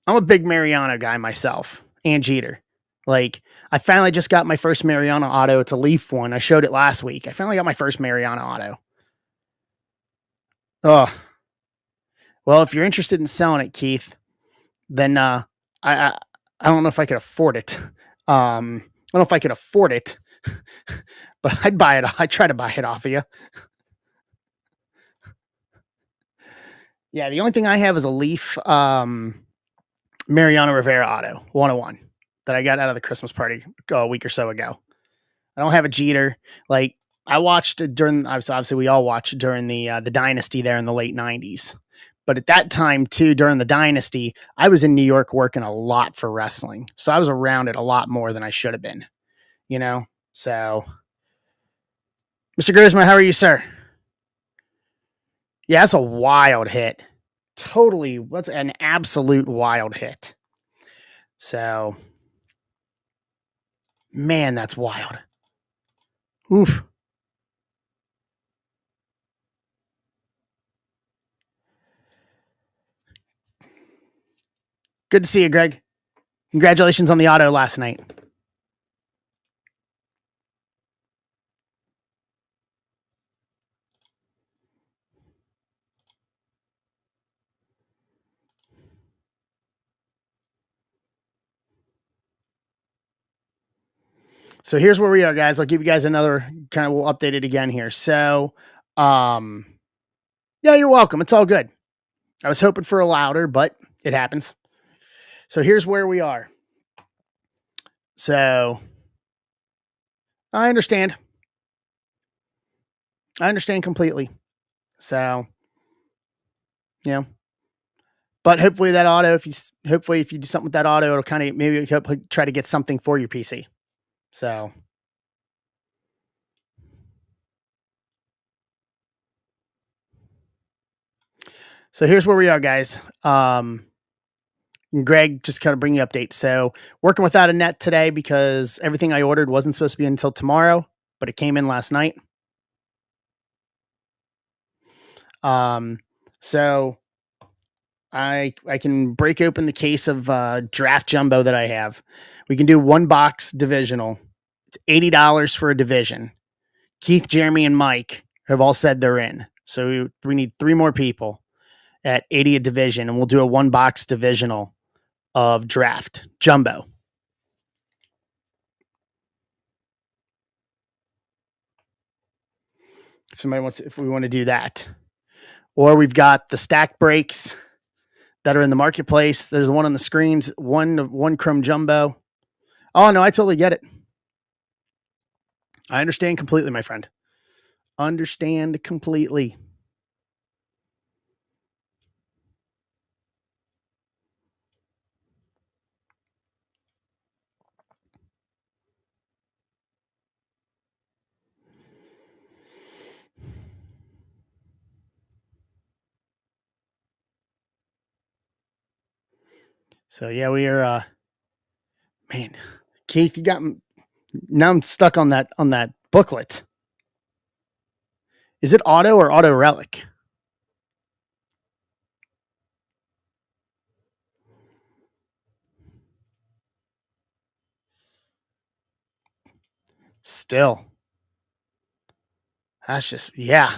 I'm a big Mariano guy myself, and Jeter. Like, I finally just got my first Mariano auto. It's a Leaf one. I showed it last week. I finally got my first Mariano auto. Oh, well, if you're interested in selling it, Keith, then I don't know if I could afford it. I don't know if I could afford it, but I'd buy it. I'd try to buy it off of you. Yeah, the only thing I have is a Leaf Mariano Rivera auto 101 that I got out of the Christmas party a week or so ago. I don't have a Jeter. Like, I watched during, obviously we all watched during the dynasty there in the late 90s. But at that time too, during the dynasty, I was in New York working a lot for wrestling. So I was around it a lot more than I should have been, you know? So Mr. Grisma, how are you, sir? Yeah, that's a wild hit. Totally. That's an absolute wild hit. So, man, that's wild. Oof. Good to see you, Greg. Congratulations on the auto last night. So here's where we are, guys. I'll give you guys another kind of, we'll update it again here. So, yeah, you're welcome. It's all good. I was hoping for a louder, but it happens. So here's where we are. So I understand. I understand completely. So, you know, but hopefully that auto, if you do something with that auto, it'll kind of maybe help try to get something for your PC. So here's where we are, guys. Greg, just kind of bring you updates. So working without a net today because everything I ordered wasn't supposed to be until tomorrow, but it came in last night. So I can break open the case of draft jumbo that I have. We can do one box divisional. It's $80 for a division. Keith, Jeremy, and Mike have all said they're in. So we need 3 more people at 80 a division, and we'll do a one box divisional of draft jumbo. If somebody wants, if we want to do that, or we've got the stack breaks that are in the marketplace. There's one on the screens, one Chrome jumbo. Oh no, I totally get it. I understand completely, my friend. Understand completely. So yeah, we are. Man, Keith, you got now. I'm stuck on that booklet. Is it auto or auto relic? Still, that's just yeah.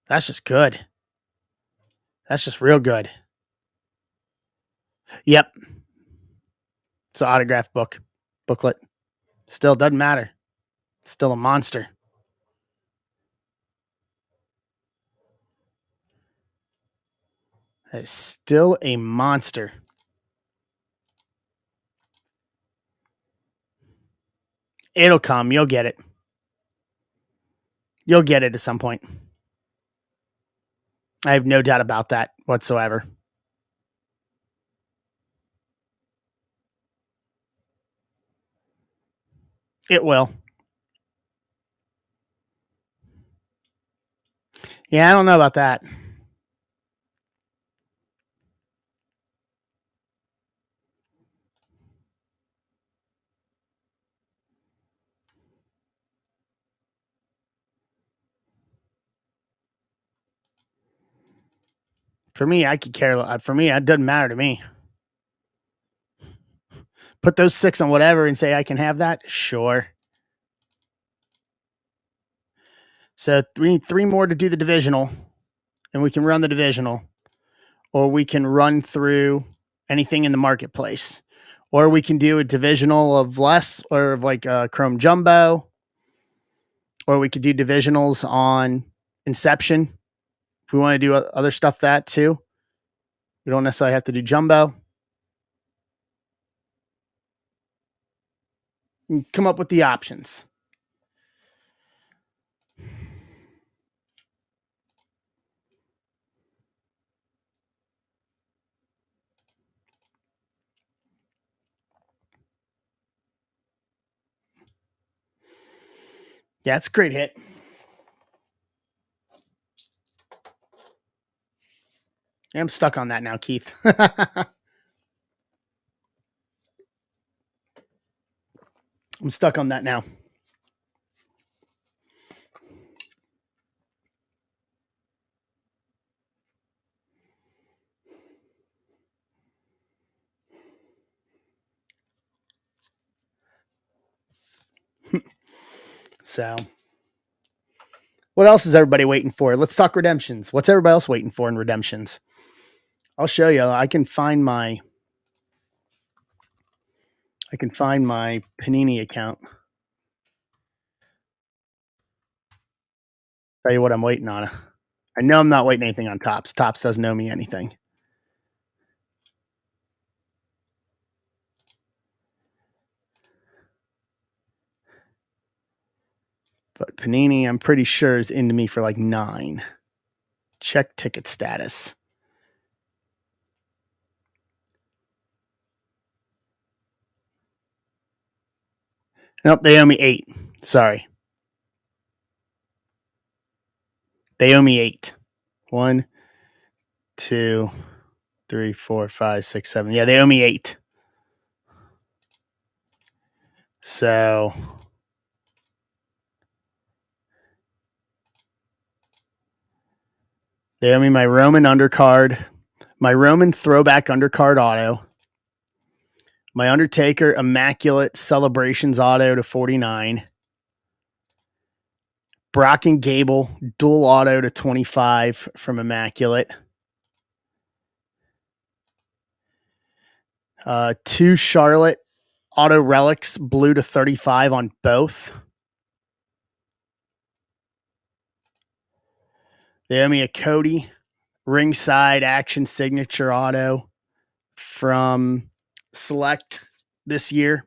That's just good. That's just real good. Yep, it's an autograph booklet. Still doesn't matter. Still a monster. That is still a monster. It'll come. You'll get it. You'll get it at some point. I have no doubt about that whatsoever. It will. Yeah, I don't know about that. For me, I could care. For me, it doesn't matter to me. Put those 6 on whatever and say I can have that. Sure. So we need 3 more to do the divisional, and we can run the divisional, or we can run through anything in the marketplace, or we can do a divisional of less, or of like a Chrome Jumbo, or we could do divisionals on Inception. If we want to do other stuff, that too. We don't necessarily have to do Jumbo. Come up with the options. Yeah, it's a great hit. I'm stuck on that now, Keith. I'm stuck on that now. So, what else is everybody waiting for? Let's talk redemptions. What's everybody else waiting for in redemptions? I'll show you. I can find my Panini account. Tell you what I'm waiting on. I know I'm not waiting anything on Tops. Tops doesn't owe me anything. But Panini, I'm pretty sure, is into me for like 9. Check ticket status. Nope, they owe me 8. Sorry. They owe me 8. 1, 2, 3, 4, 5, 6, 7. Yeah, they owe me 8. So they owe me my Roman undercard, my Roman throwback undercard auto, my Undertaker Immaculate Celebrations auto to 49, Brock and Gable dual auto to 25 from Immaculate, 2 Charlotte auto relics blue to 35 on both. They owe me a Cody ringside action signature auto from Select this year.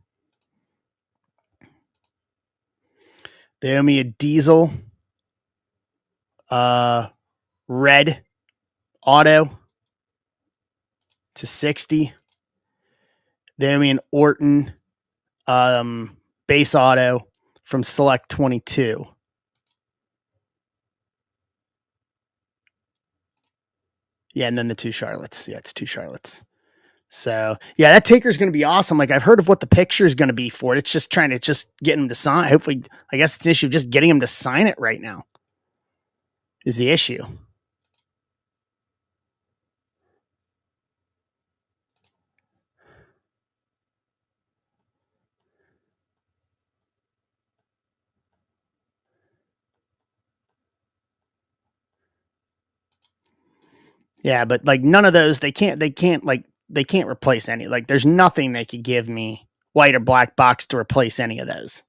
They owe me a Diesel red auto to 60. They owe me an Orton base auto from Select 22. Yeah, and then the 2 Charlottes. Yeah, it's 2 Charlottes. So yeah, that Taker's going to be awesome. Like I've heard of what the picture is going to be for it. It's just trying to just get him to sign. Hopefully, I guess it's an issue of just getting him to sign it right now is the issue. Yeah, but like none of those, they can't replace any. Like there's nothing they could give me white or black box to replace any of those.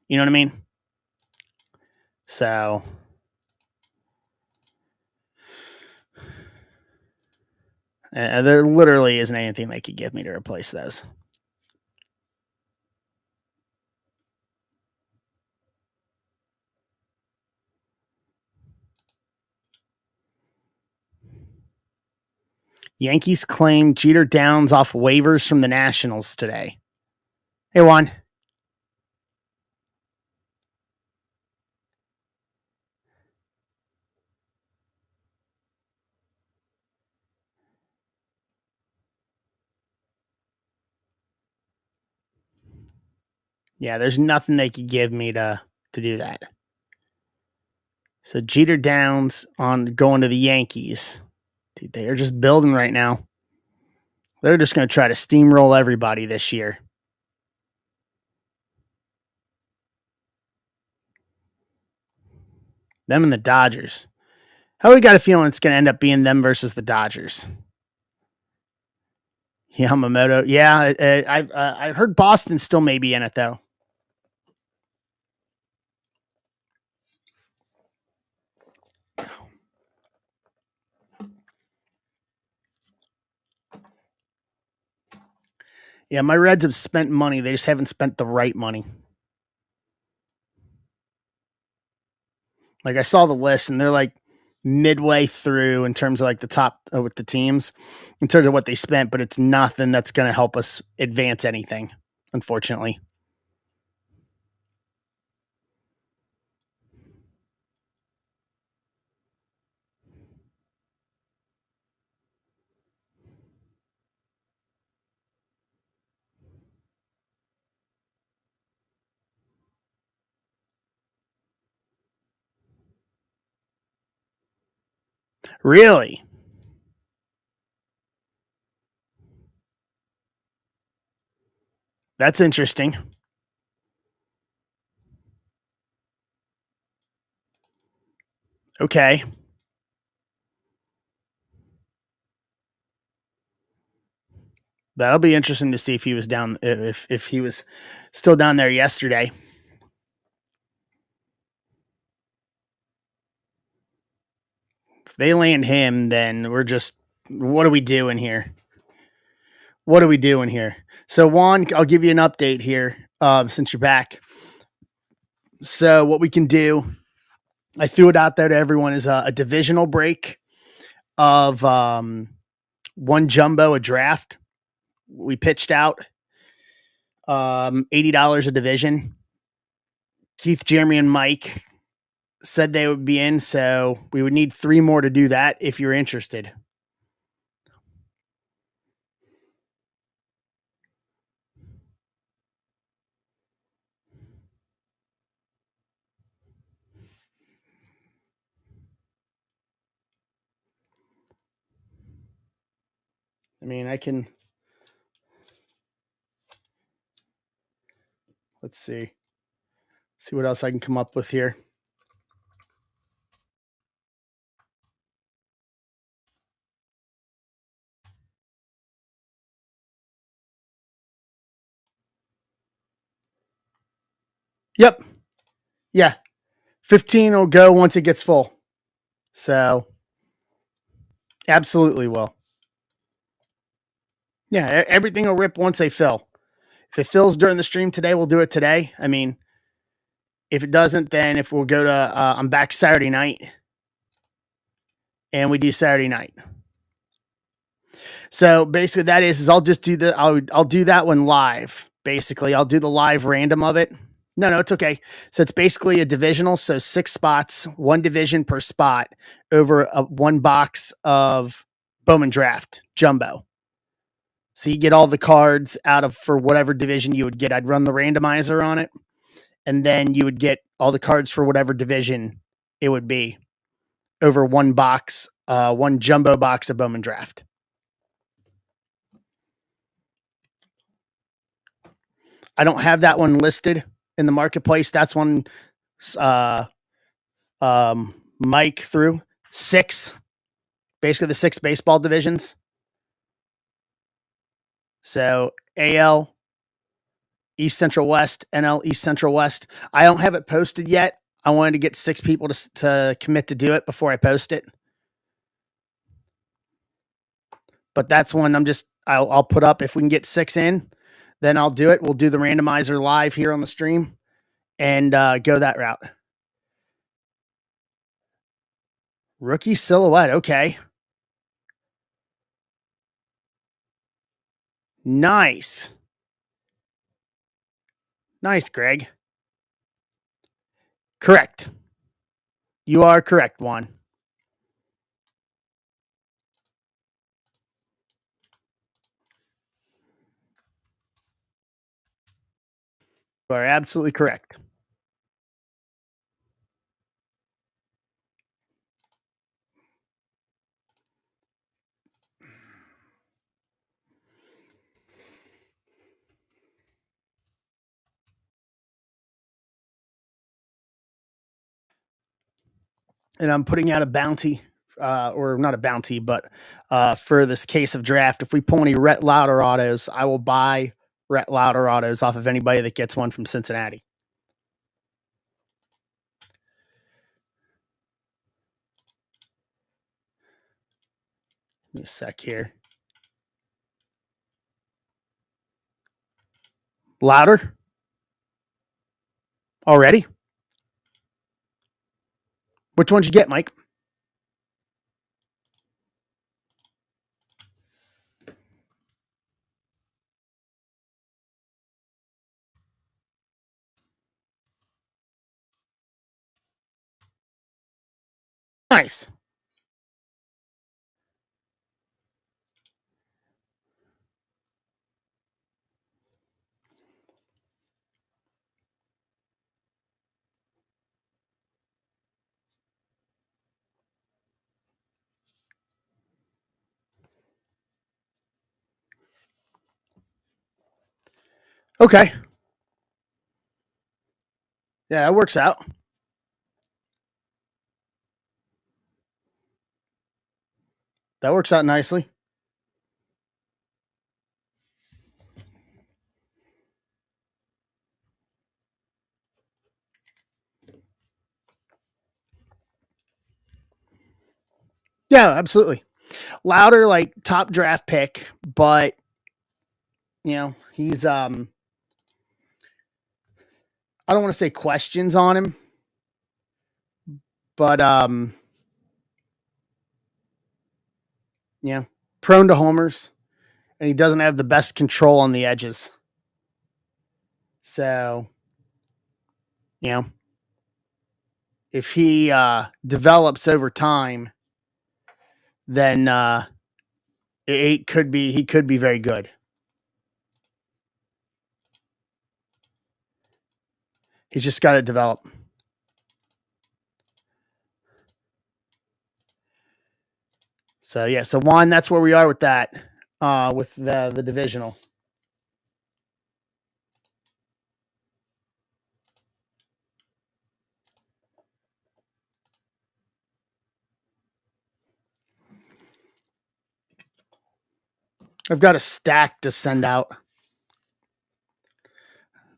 You know what I mean? So there literally isn't anything they could give me to replace those. Yankees claim Jeter Downs off waivers from the Nationals today. Hey, Juan. Yeah, there's nothing they could give me to do that. So Jeter Downs on going to the Yankees. Dude, they are just building right now. They're just going to try to steamroll everybody this year. Them and the Dodgers. How we got a feeling it's going to end up being them versus the Dodgers. Yamamoto. Yeah, I heard Boston still may be in it, though. Yeah, my Reds have spent money. They just haven't spent the right money. Like I saw the list, and they're like midway through in terms of like the top with the teams in terms of what they spent, but it's nothing that's going to help us advance anything, unfortunately. Really? That's interesting. Okay. That'll be interesting to see if he was down if he was still down there yesterday. If they land him, then we're just what are we doing here? What are we doing here? So Juan, I'll give you an update here since you're back. So what we can do, I threw it out there to everyone, is a divisional break of one jumbo a draft. We pitched out $80 a division. Keith, Jeremy, and Mike said they would be in, so we would need 3 more to do that if you're interested. I mean, I can, let's see what else I can come up with here. Yep. Yeah. 15 will go once it gets full. So absolutely will. Yeah. Everything will rip once they fill. If it fills during the stream today, we'll do it today. I mean, if it doesn't, then if we'll go to, I'm back Saturday night and we do Saturday night. So basically that is I'll just do I'll do that one live. Basically, I'll do the live random of it. No, it's okay. So it's basically a divisional. So 6 spots, 1 division per spot over one box of Bowman Draft Jumbo. So you get all the cards out of for whatever division you would get. I'd run the randomizer on it, and then you would get all the cards for whatever division it would be over one box, one jumbo box of Bowman Draft. I don't have that one listed in the marketplace. That's one Mike threw 6, basically the 6 baseball divisions. So AL, East Central West, NL East Central West. I don't have it posted yet. I wanted to get 6 people to commit to do it before I post it. But that's one I'll put up. If we can get 6 in, then I'll do it. We'll do the randomizer live here on the stream and go that route. Rookie silhouette. Okay. Nice. Nice, Greg. Correct. You are correct, Juan. You are absolutely correct. And I'm putting out a bounty, or not a bounty, but for this case of draft, if we pull any Rhett Lauder autos, I will buy Rhett Lauder autos off of anybody that gets one from Cincinnati. Give me a sec here. Lauder? Already? Which one'd you get, Mike? Nice. Okay. Yeah, that works out. That works out nicely. Yeah, absolutely. Lauder, like top draft pick, but he's I don't want to say questions on him, but prone to homers, and he doesn't have the best control on the edges. So, if he develops over time, then he could be very good. He's just got to develop. So Juan, that's where we are with that. with the divisional. I've got a stack to send out.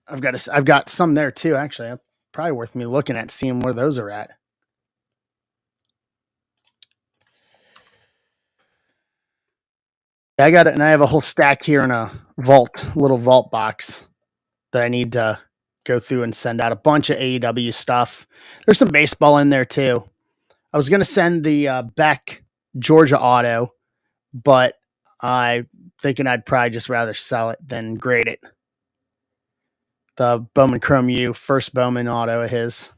I've got some there too. Actually, probably worth me looking at, seeing where those are at. Yeah, I got it, and I have a whole stack here in a little vault box that I need to go through and send out a bunch of AEW stuff. There's some baseball in there too. I was gonna send the Beck Georgia auto, but I thinking I'd probably just rather sell it than grade it. The Bowman Chrome U, first Bowman auto of his.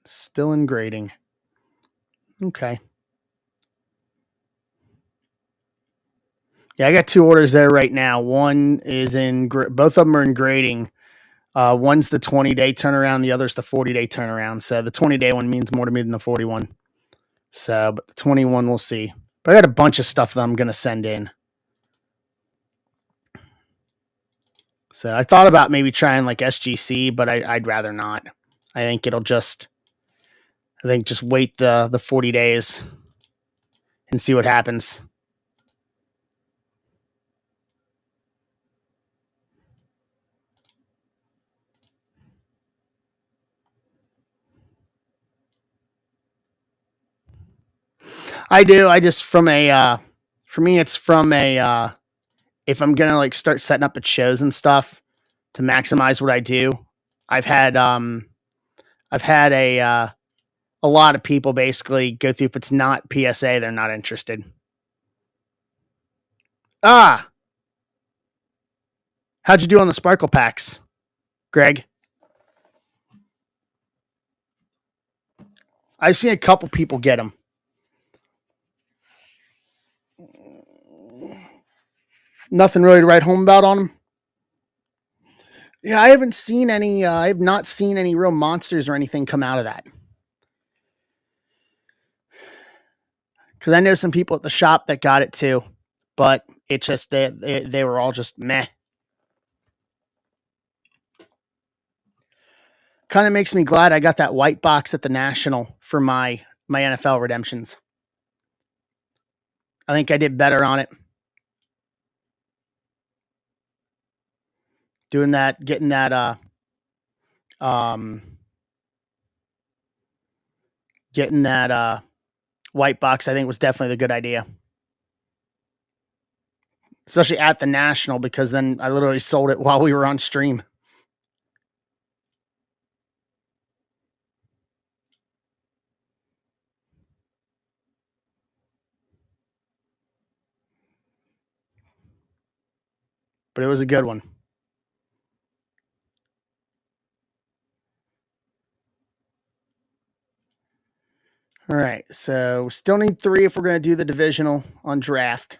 Still in grading. Okay. Yeah, I got two orders there right now. One is both of them are in grading. One's the 20-day turnaround, the other's the 40-day turnaround. So the 20-day one means more to me than the 41. So, but the 21 we'll see. But I got a bunch of stuff that I'm going to send in. So I thought about maybe trying like SGC, but I'd rather not. I think just wait the 40 days and see what happens. I do. I just for me it's from a if I'm gonna like start setting up at shows and stuff to maximize what I do. I've had a lot of people basically go through, if it's not PSA, they're not interested. Ah, how'd you do on the Sparkle packs, Greg? I've seen a couple people get them. Nothing really to write home about on them. Yeah, I haven't seen any. I have not seen any real monsters or anything come out of that. Because I know some people at the shop that got it too, but it just they were all just meh. Kind of makes me glad I got that white box at the National for my NFL redemptions. I think I did better on it. Doing that, getting that um getting that white box, I think was definitely the good idea. Especially at the National, because then I literally sold it while we were on stream. But it was a good one. All right, so we still need 3 if we're going to do the divisional on draft.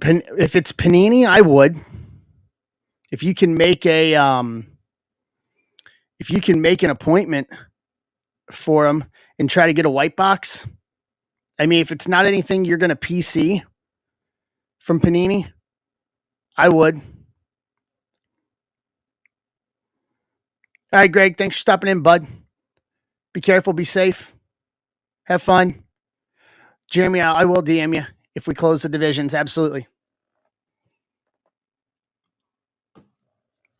If it's Panini, I would. If you can make an appointment for them and try to get a white box. I mean, if it's not anything you're going to PC from Panini, I would. All right, Greg, thanks for stopping in, bud. Be careful, be safe, have fun. Jeremy, I will DM you if we close the divisions. Absolutely.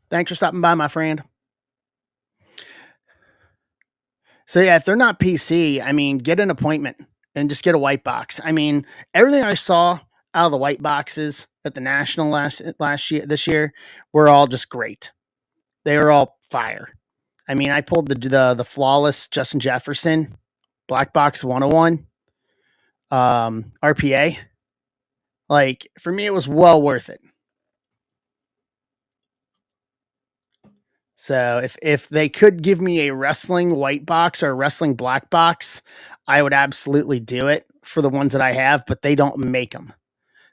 Thanks for stopping by, my friend. So yeah, if they're not PC, I mean, get an appointment and just get a white box. I mean, everything I saw out of the white boxes at the National this year were all just great. They were all fire. I mean, I pulled the flawless Justin Jefferson Black Box 101 RPA. Like, for me, it was well worth it. So if they could give me a wrestling white box or a wrestling black box, I would absolutely do it for the ones that I have, but they don't make them.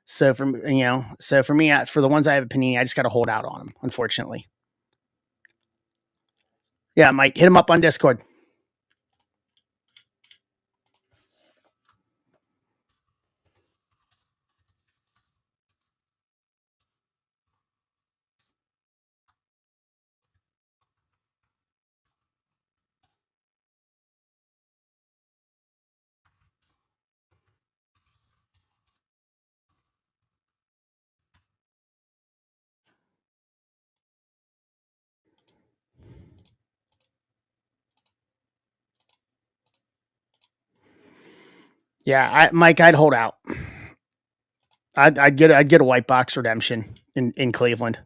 So for me, for the ones I have at Panini, I just got to hold out on them, unfortunately. Yeah, Mike, hit him up on Discord. Yeah, Mike, I'd hold out. I'd get a white box redemption in Cleveland.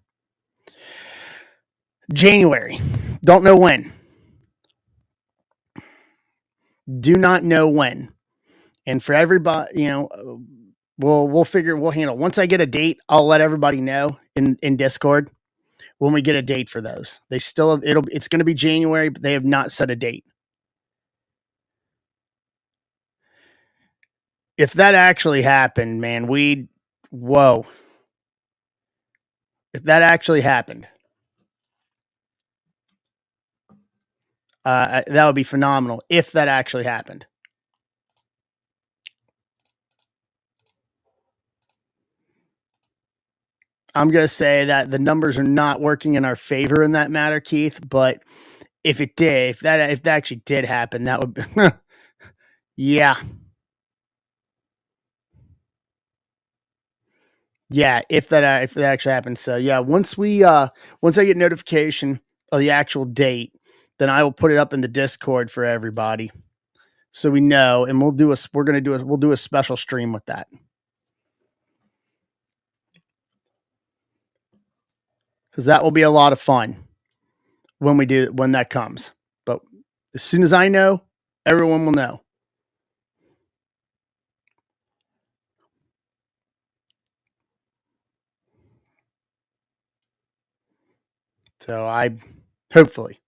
January. Don't know when. Do not know when. And for everybody, we'll handle. Once I get a date, I'll let everybody know in Discord when we get a date for those. They still have, it's going to be January, but they have not set a date. If that actually happened, man, whoa. If that actually happened, that would be phenomenal. If that actually happened. I'm going to say that the numbers are not working in our favor in that matter, Keith. But if it did, if that actually did happen, that would, be, yeah, yeah. If that actually happens, so yeah. Once I get notification of the actual date, then I will put it up in the Discord for everybody, so we know, and we'll do a special stream with that, because that will be a lot of fun when that comes. But as soon as I know, everyone will know. So I hopefully.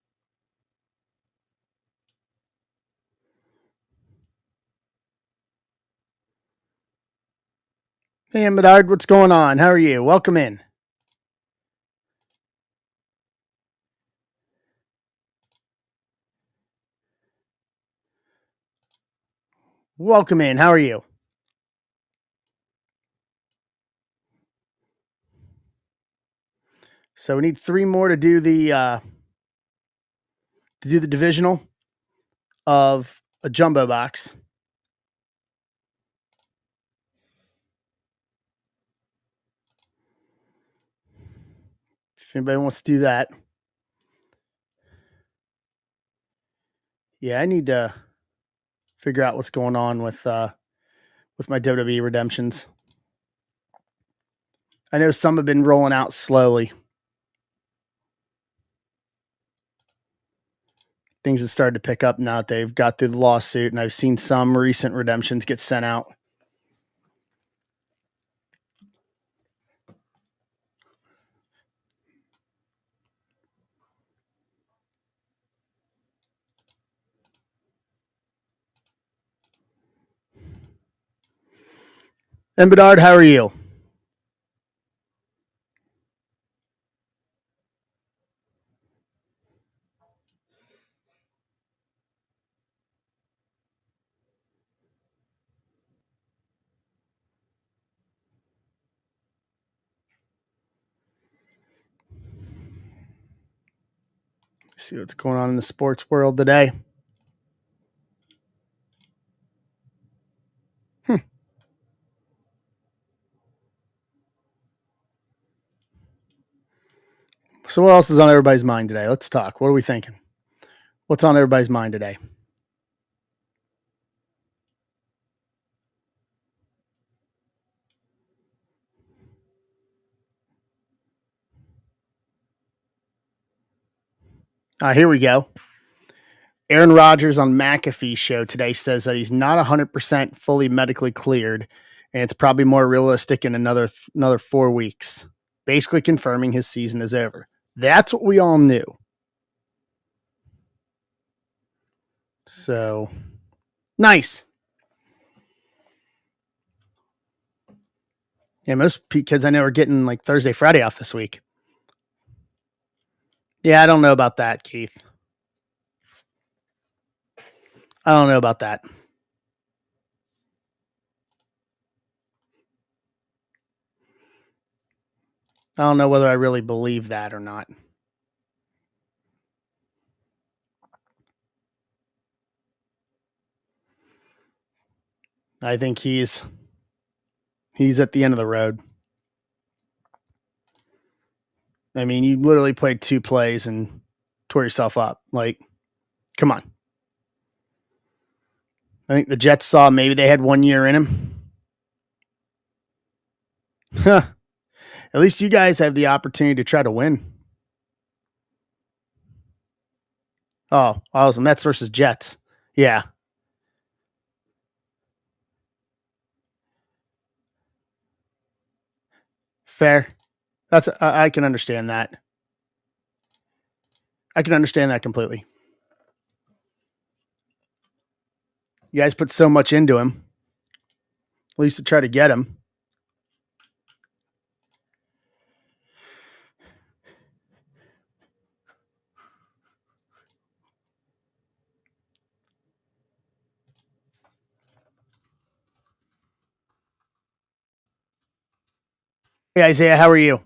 Hey, Medard, what's going on? How are you? Welcome in. Welcome in. How are you? So we need 3 more to do the divisional of a jumbo box. If anybody wants to do that. Yeah, I need to figure out what's going on with my WWE redemptions. I know some have been rolling out slowly. Things have started to pick up now that they've got through the lawsuit, and I've seen some recent redemptions get sent out. And Bedard, how are you? See what's going on in the sports world today. So what else is on everybody's mind today? Let's talk. What are we thinking? What's on everybody's mind today? Here we go. Aaron Rodgers on McAfee's show today says that he's not 100% fully medically cleared, and it's probably more realistic in another 4 weeks, basically confirming his season is over. That's what we all knew. So nice. Yeah, most kids I know are getting like Thursday, Friday off this week. Yeah, I don't know about that, Keith. I don't know about that. I don't know whether I really believe that or not. I think he's at the end of the road. I mean, you literally played 2 plays and tore yourself up. Like, come on. I think the Jets saw maybe they had 1 year in him. At least you guys have the opportunity to try to win. Oh, awesome. Mets versus Jets. Yeah. Fair. That's I can understand that. I can understand that completely. You guys put so much into him, at least to try to get him. Hey, Isaiah, how are you?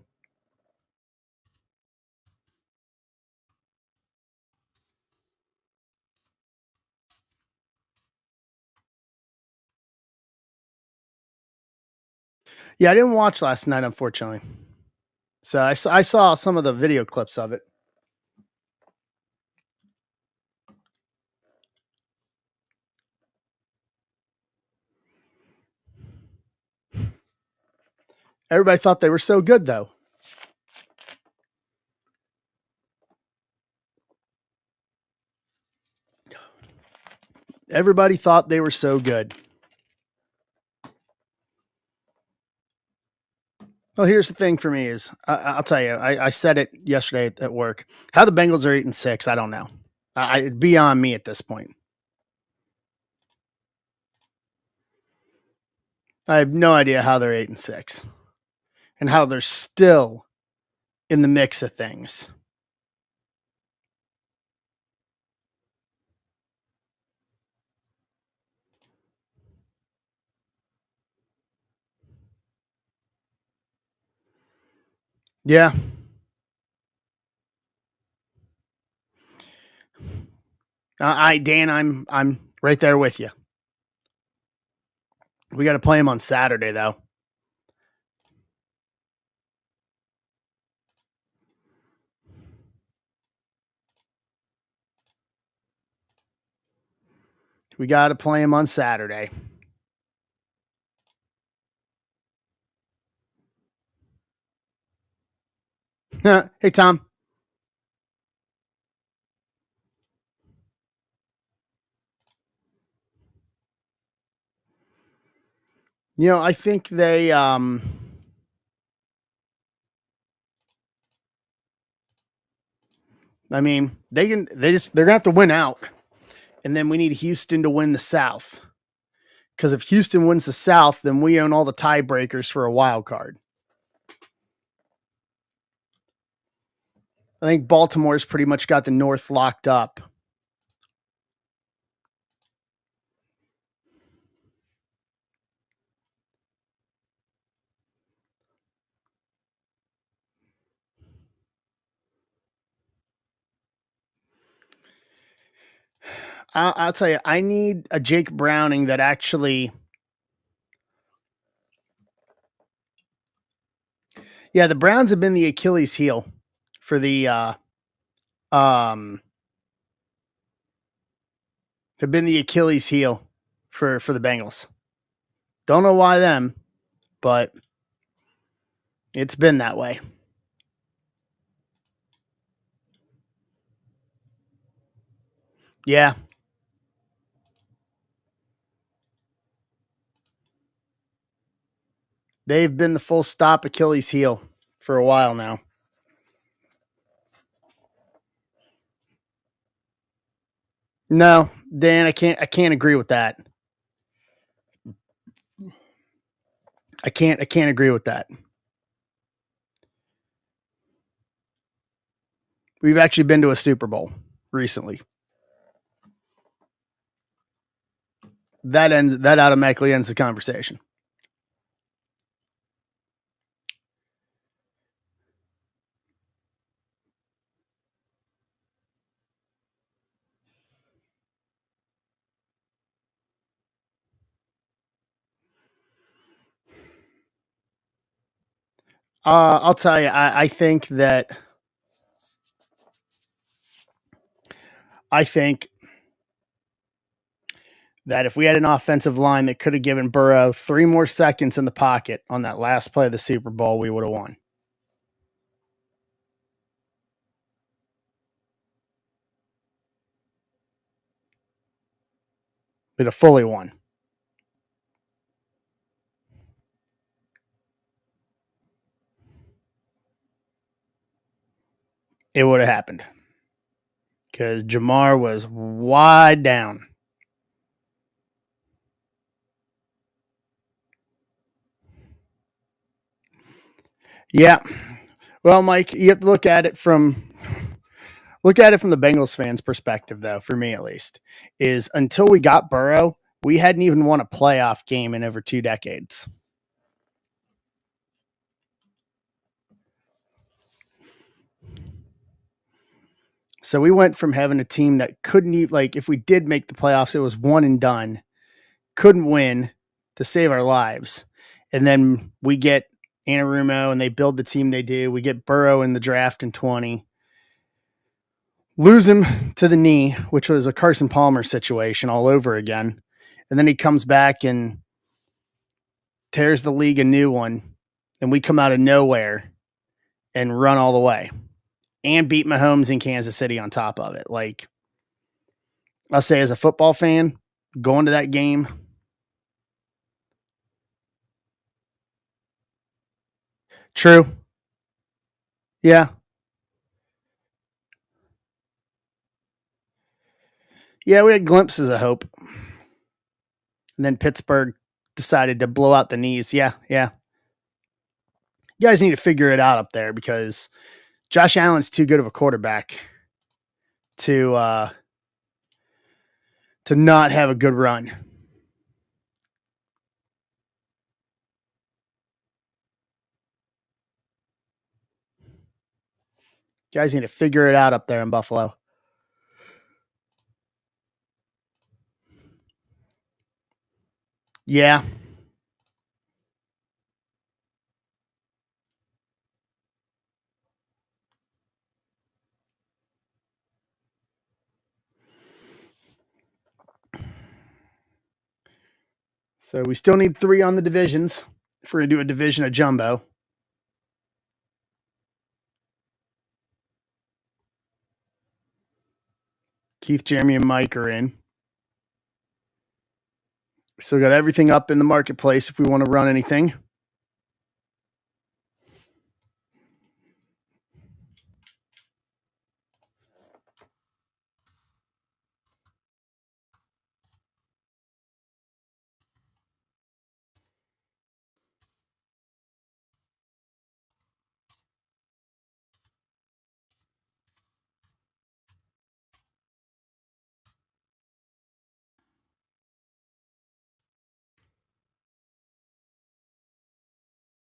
Yeah, I didn't watch last night, unfortunately. So I saw some of the video clips of it. Everybody thought they were so good, though. Everybody thought they were so good. Well, here's the thing for me is I'll tell you, I said it yesterday at work. How the Bengals are 8-6, I don't know. It's beyond me at this point. I have no idea how they're 8-6 and how they're still in the mix of things. Yeah. Dan, I'm right there with you. We got to play him on Saturday, though. We got to play him on Saturday. Hey, Tom. You know, I think they I mean, they're gonna have to win out. And then we need Houston to win the South. Because if Houston wins the South, then we own all the tiebreakers for a wild card. I think Baltimore's pretty much got the North locked up. I'll tell you, I need a Jake Browning that actually. Yeah, the Browns have been the Achilles heel for the have been the Achilles heel for the Bengals. Don't know why them, but it's been that way. Yeah. They've been the full stop Achilles heel for a while now. No, Dan, I can't agree with that. I can't agree with that. We've actually been to a Super Bowl recently. That automatically ends the conversation. I'll tell you, I think that if we had an offensive line that could have given Burrow 3 more seconds in the pocket on that last play of the Super Bowl, we would have won. We'd have fully won. It would have happened because Jamar was wide down. Yeah. Well, Mike, you have to look at it from the Bengals fans' perspective, though. For me, at least, is until we got Burrow, we hadn't even won a playoff game in over 2 decades. So we went from having a team that couldn't even, like, if we did make the playoffs, it was one and done, couldn't win to save our lives. And then we get Anarumo and they build the team they do. We get Burrow in the draft in 20, lose him to the knee, which was a Carson Palmer situation all over again. And then he comes back and tears the league a new one. And we come out of nowhere and run all the way and beat Mahomes in Kansas City on top of it. Like, I'll say, as a football fan, going to that game, true. Yeah. Yeah, we had glimpses of hope. And then Pittsburgh decided to blow out the knees. Yeah, yeah. You guys need to figure it out up there because Josh Allen's too good of a quarterback to to not have a good run. You guys need to figure it out up there in Buffalo. Yeah. So we still need 3 on the divisions if we're going to do a division of jumbo. Keith, Jeremy, and Mike are in. We still got everything up in the marketplace if we want to run anything.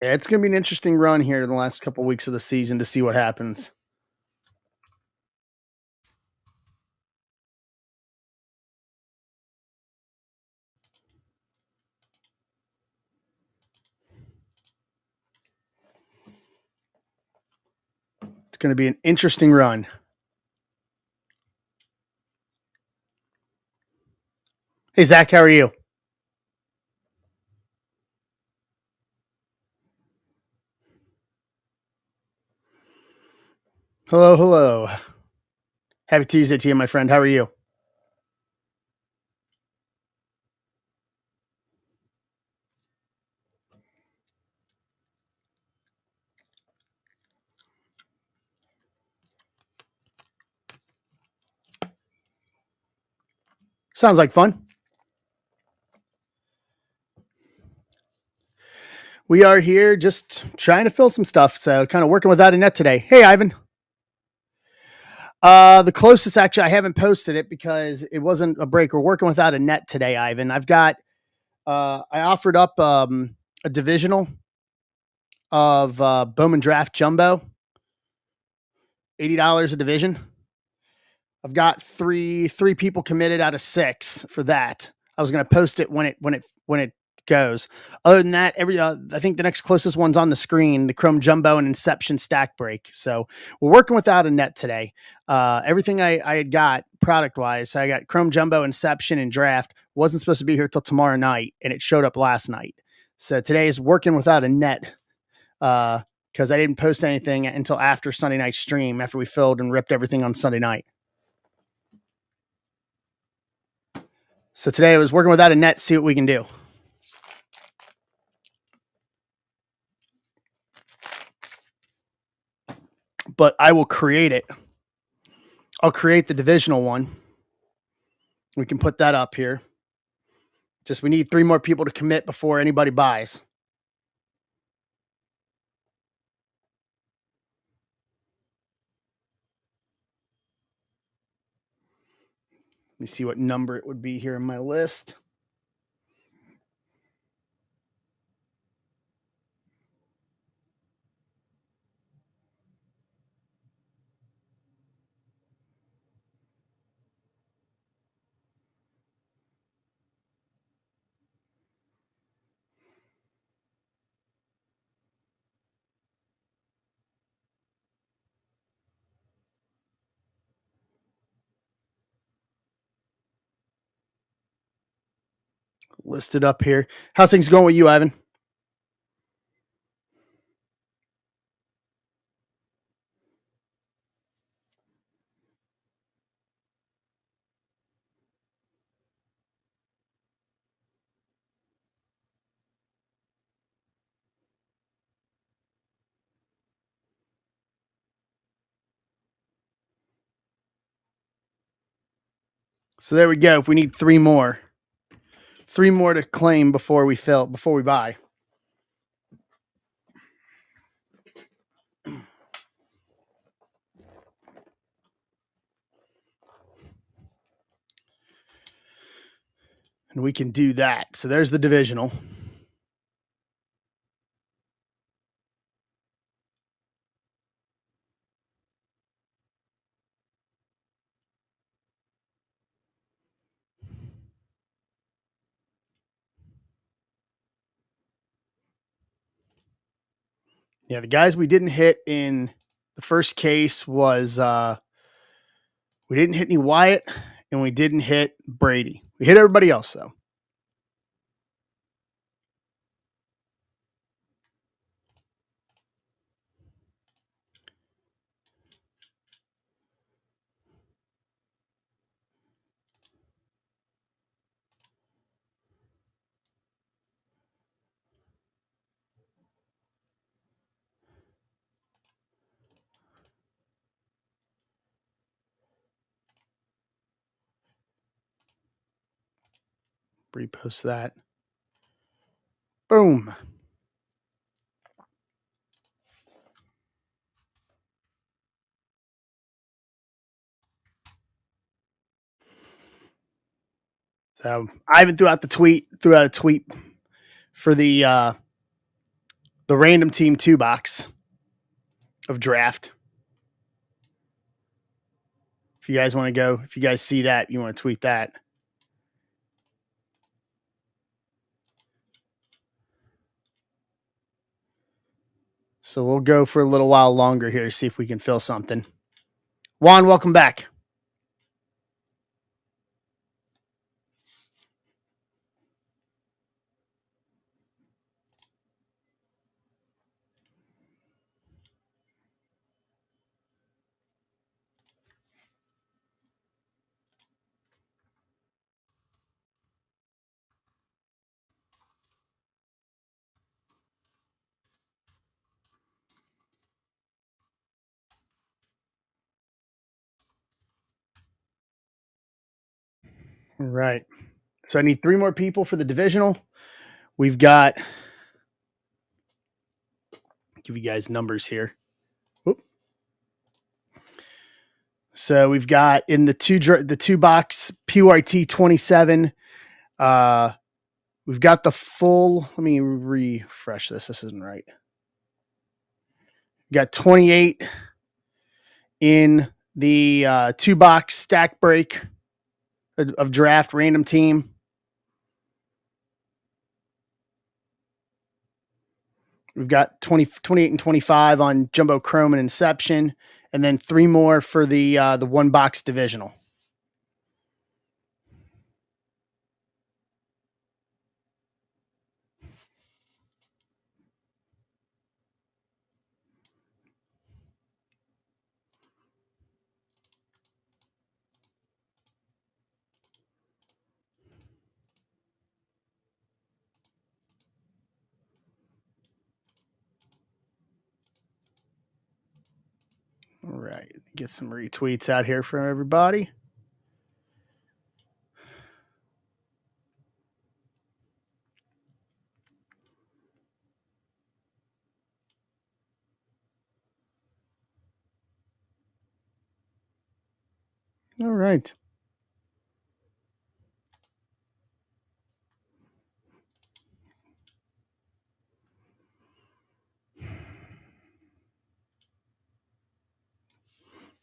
Yeah, it's going to be an interesting run here in the last couple of weeks of the season to see what happens. It's going to be an interesting run. Hey, Zach, how are you? Hello, hello. Happy Tuesday to you, my friend. How are you? Sounds like fun. We are here just trying to fill some stuff. So kind of working without a net today. Hey, Ivan. The closest, actually, I haven't posted it because it wasn't a break. We're working without a net today, Ivan. I've got, I offered up a divisional of Bowman Draft Jumbo, $80 a division. I've got three people committed out of 6 for that. I was going to post it when it goes. Other than that, I think the next closest one's on the screen: the Chrome Jumbo and Inception Stack Break. So we're working without a net today. Everything I had got product wise, I got Chrome Jumbo, Inception, and Draft. Wasn't supposed to be here till tomorrow night, and it showed up last night. So today is working without a net. Because I didn't post anything until after Sunday night stream, after we filled and ripped everything on Sunday night. So today I was working without a net, see what we can do. But I will create it. I'll create the divisional one. We can put that up here. Just we need 3 more people to commit before anybody buys. Let me see what number it would be here in my list. Listed up here. How's things going with you, Ivan? So there we go. If we need 3 more. 3 more to claim before we buy. And we can do that. So there's the divisional. Yeah, the guys we didn't hit in the first case was we didn't hit any Wyatt and we didn't hit Brady. We hit everybody else though. Repost that. Boom. So Ivan threw out a tweet for the random team 2 box of draft. If you guys want to go, if you guys see that, you want to tweet that. So we'll go for a little while longer here, see if we can fill something. Juan, welcome back. All right. So I need 3 more people for the divisional. We've got give you guys numbers here. Whoop. So we've got in the two box PYT 27. We've got the full. Let me refresh this. This isn't right. We got 28 in the 2 box stack break of draft random team. We've got 28 and 25 on Jumbo Chrome and Inception, and then 3 more for the 1 box divisional. All right, get some retweets out here from everybody. All right.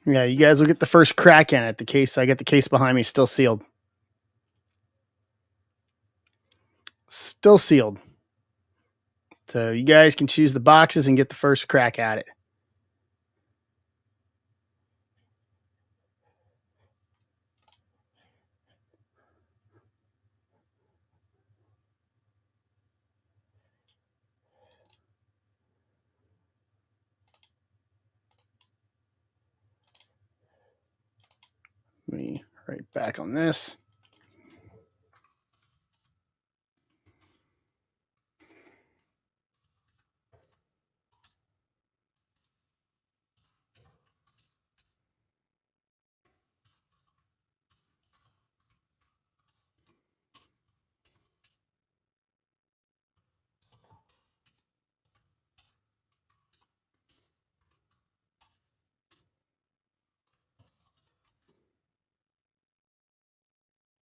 Yeah, you guys will get the first crack in it. The case, I got the case behind me, still sealed. Still sealed. So you guys can choose the boxes and get the first crack at it. Let me right back on this.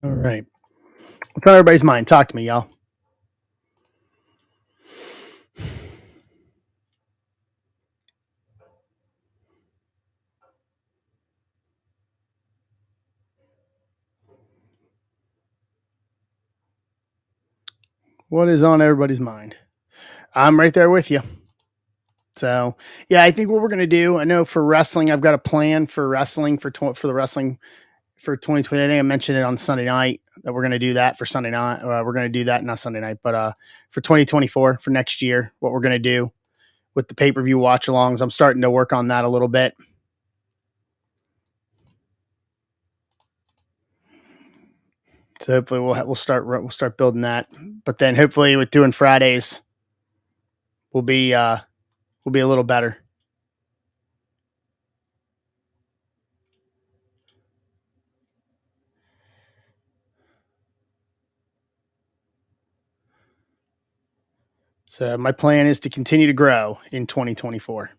All right. What's on everybody's mind? Talk to me, y'all. What is on everybody's mind? I'm right there with you. So, yeah, I think what we're going to do, I know for wrestling, I've got a plan for wrestling for the wrestling for 2020. I think I mentioned it on Sunday night that we're going to do that for Sunday night. We're going to do that, not Sunday night, but for 2024 for next year, what we're going to do with the pay-per-view watch alongs. I'm starting to work on that a little bit. So hopefully we'll start building that. But then hopefully with doing Fridays, we'll be a little better. So my plan is to continue to grow in 2024.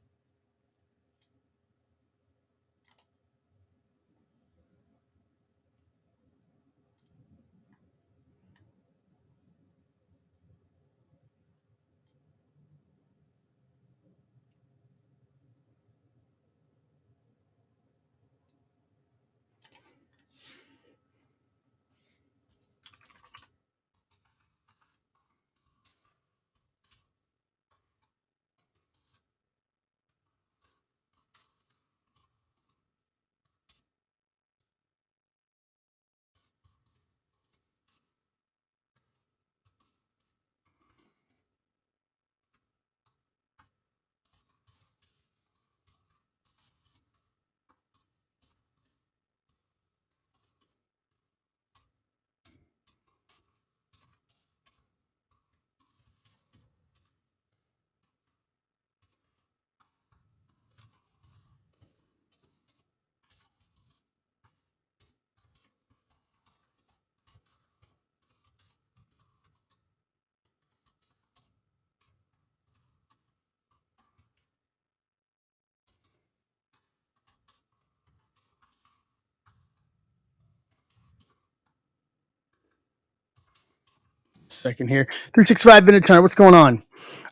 second here. 365 Vintage Hunter, what's going on?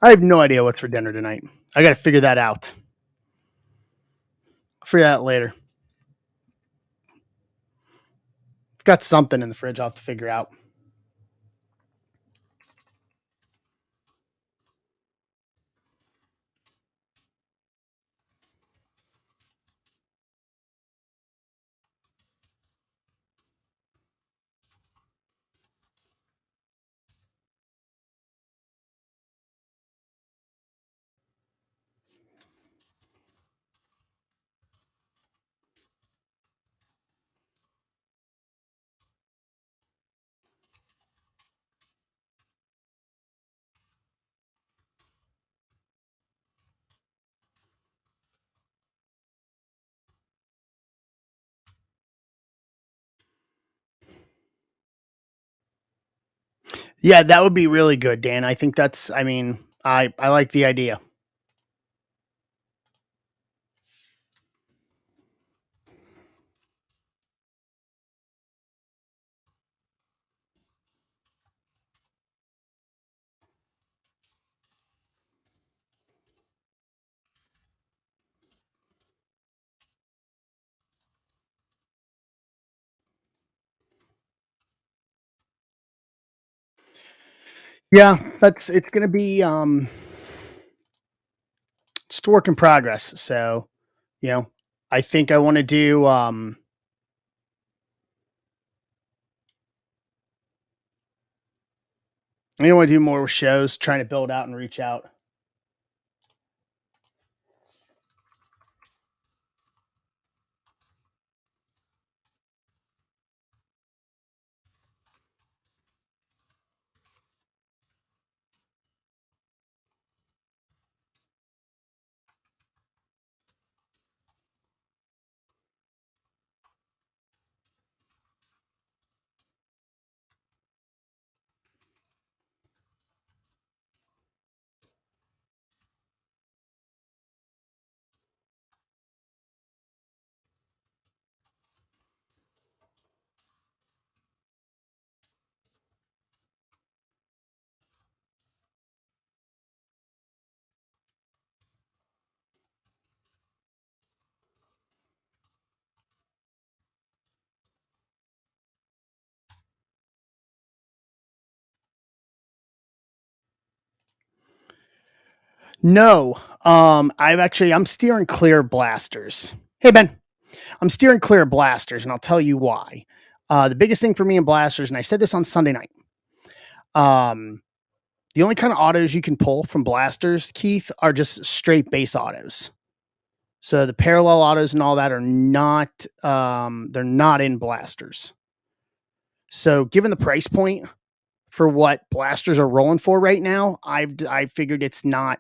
I have no idea what's for dinner tonight. I got to figure that out. I'll figure that out later. I've got something in the fridge I'll have to figure out. Yeah, that would be really good, Dan. I think that's, I mean, I like the idea. Yeah, it's going to be just a work in progress. So, you know, I think I want to do I want to do more shows, trying to build out and reach out. No, I'm steering clear of blasters. Hey Ben, I'm steering clear of blasters, and I'll tell you why. The biggest thing for me in blasters, and I said this on Sunday night, um, the only kind of autos you can pull from blasters, Keith, are just straight base autos. So the parallel autos and all that are not, they're not in blasters. So given the price point for what blasters are rolling for right now, I figured it's not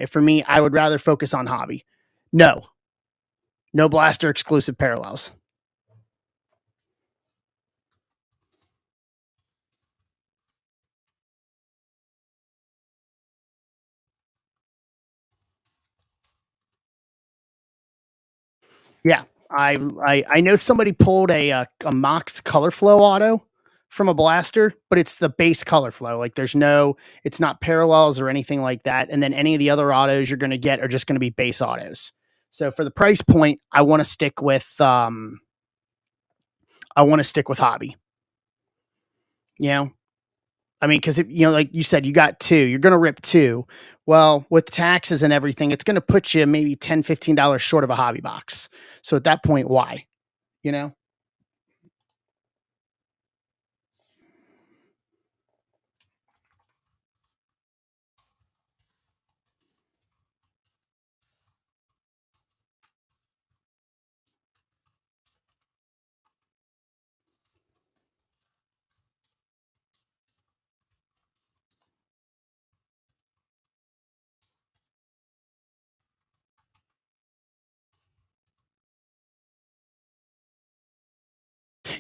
for me. I would rather focus on hobby. No, no blaster exclusive parallels. Yeah, I know somebody pulled a Mox Color Flow auto from a blaster, but it's the base color flow. Like there's no, it's not parallels or anything like that. And then any of the other autos you're going to get are just going to be base autos. So for the price point, I want to stick with hobby. You know, I mean, because you know, like you said, you got two, you're going to rip two. Well, with taxes and everything, it's going to put you maybe $10, $15 short of a hobby box. So at that point, why? You know?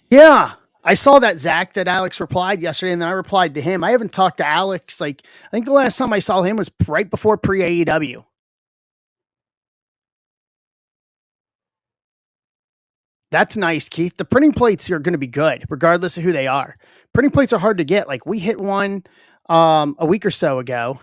Yeah. I saw that Zach that Alex replied yesterday, and then I replied to him. I haven't talked to Alex. Like, I think the last time I saw him was right before pre AEW. That's nice, Keith. The printing plates are going to be good, regardless of who they are. Printing plates are hard to get. Like, we hit one a week or so ago.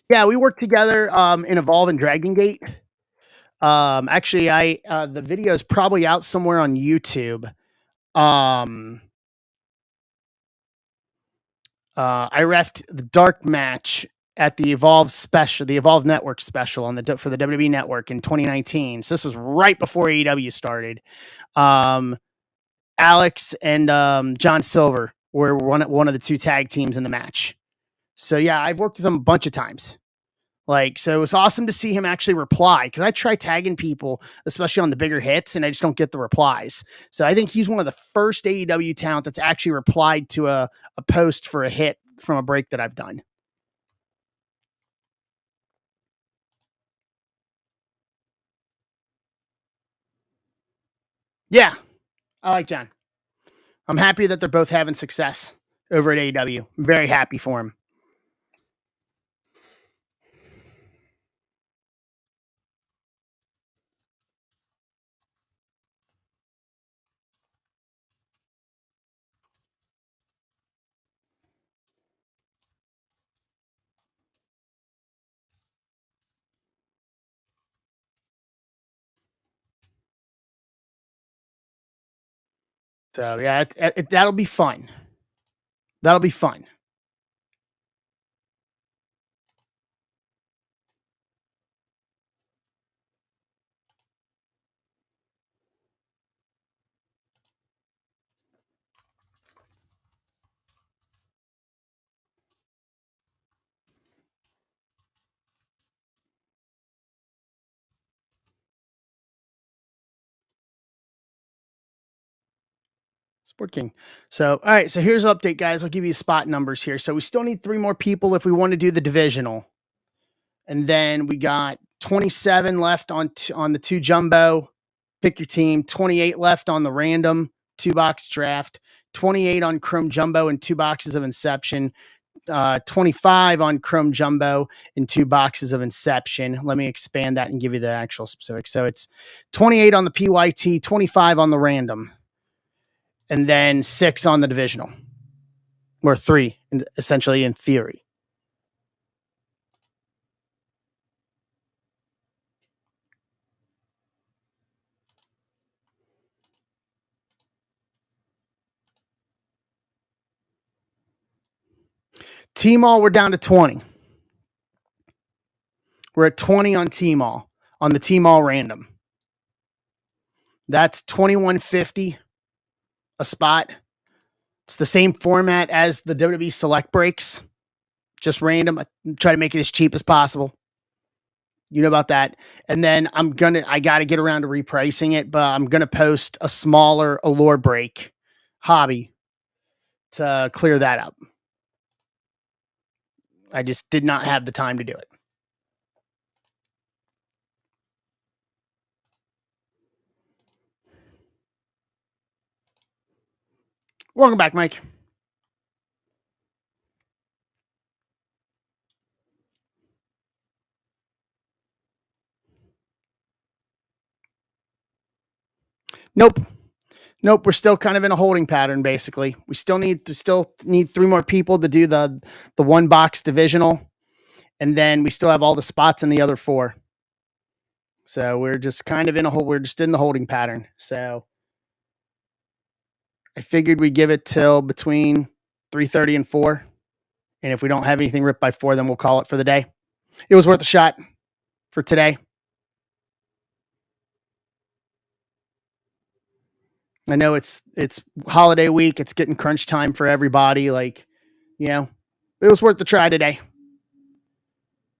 Yeah, we worked together in Evolve and Dragon Gate. Actually, I the video is probably out somewhere on YouTube. Um, I refed the dark match at the Evolve special, the Evolve Network special on the for the WWE Network in 2019. So this was right before AEW started. Um, Alex and John Silver were one of the two tag teams in the match. So yeah, I've worked with him a bunch of times. Like, so it was awesome to see him actually reply because I try tagging people, especially on the bigger hits, and I just don't get the replies. So I think he's one of the first AEW talent that's actually replied to a post for a hit from a break that I've done. Yeah, I like John. I'm happy that they're both having success over at AEW. I'm very happy for him. So yeah, that'll be fun. That'll be fun. Sport King. So, all right. So here's an update, guys. I'll give you spot numbers here. So we still need 3 more people if we want to do the divisional. And then we got 27 left on the 2 jumbo. Pick your team. 28 left on the random 2-box draft. 28 on Chrome Jumbo and 2 boxes of Inception. 25 on Chrome Jumbo and 2 boxes of Inception. Let me expand that and give you the actual specifics. So it's 28 on the PYT, 25 on the random, and then 6 on the divisional, or 3, essentially, in theory. T-Mall, we're down to 20. We're at 20 on T-Mall, on the T-Mall random. That's 2150 a spot. It's the same format as the WWE Select breaks, just random. I try to make it as cheap as possible. You know about that. And then I got to get around to repricing it, but I'm going to post a smaller Allure break hobby to clear that up. I just did not have the time to do it. Welcome back, Mike. Nope. Nope, we're still kind of in a holding pattern. Basically, we still need 3 more people to do the 1-box divisional, and then we still have all the spots in the other 4. So we're just kind of we're just in the holding pattern. So I figured we'd give it till between 3:30 and 4, and if we don't have anything ripped by 4, then we'll call it for the day. It was worth a shot for today. I know it's holiday week. It's getting crunch time for everybody. Like, it was worth the try today.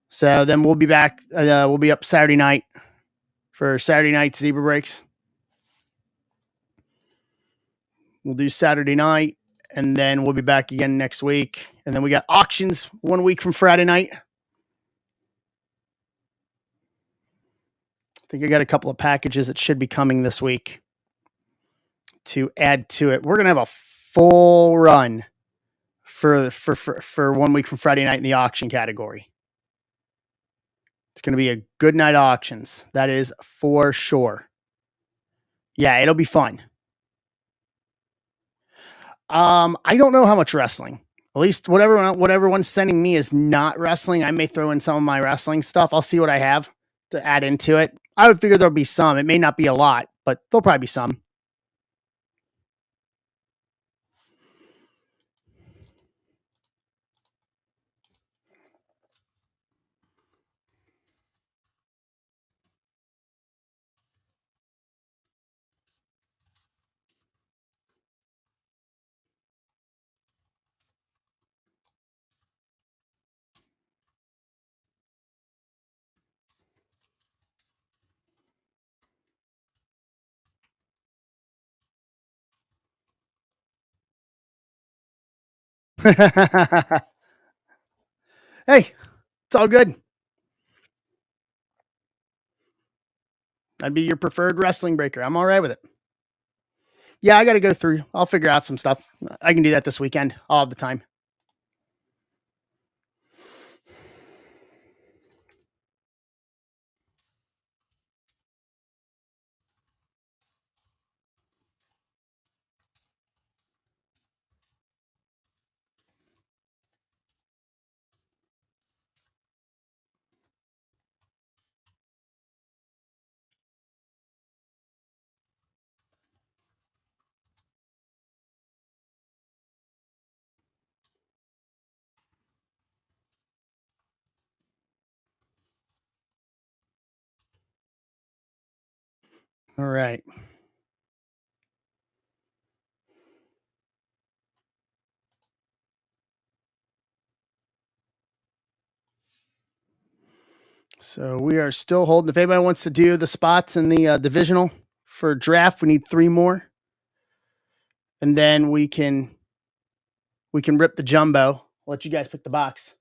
So then we'll be back. We'll be up Saturday night for Saturday night zebra breaks. We'll do Saturday night, and then we'll be back again next week. And then we got auctions 1 week from Friday night. I think I got a couple of packages that should be coming this week to add to it. We're gonna have a full run for 1 week from Friday night in the auction category. It's going to be a good night of auctions. That is for sure. Yeah, it'll be fun. I don't know how much wrestling. At least what everyone's sending me is not wrestling. I may throw in some of my wrestling stuff. I'll see what I have to add into it. I would figure there'll be some. It may not be a lot, but there'll probably be some. Hey, it's all good. I'd be your preferred wrestling breaker. I'm all right with it. Yeah, I got to go through. I'll figure out some stuff. I can do that this weekend. I'll have the time. All right. So we are still holding. If anybody wants to do the spots in the divisional for draft, we need 3 more, and then we can rip the jumbo. I'll let you guys pick the box.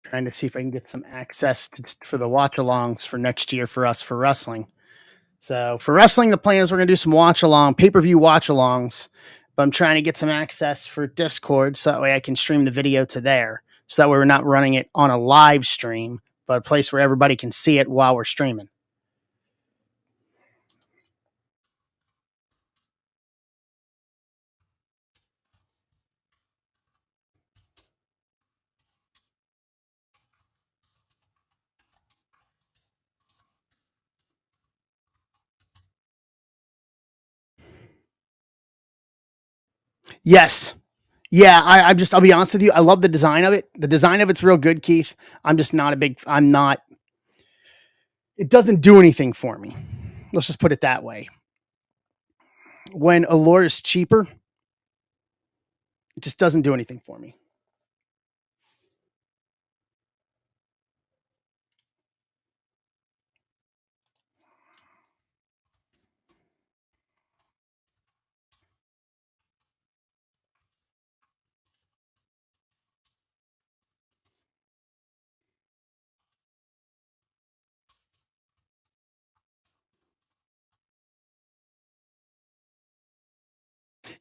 Trying to see if I can get some access for the watch-alongs for next year for us for wrestling. So for wrestling, the plan is we're gonna do some watch-along pay-per-view watch-alongs, but I'm trying to get some access for Discord so that way I can stream the video to there. So that way we're not running it on a live stream, but a place where everybody can see it while we're streaming. Yes. Yeah, I'll be honest with you. I love the design of it. The design of it's real good, Keith. I'm not, it doesn't do anything for me. Let's just put it that way. When Allure is cheaper, it just doesn't do anything for me.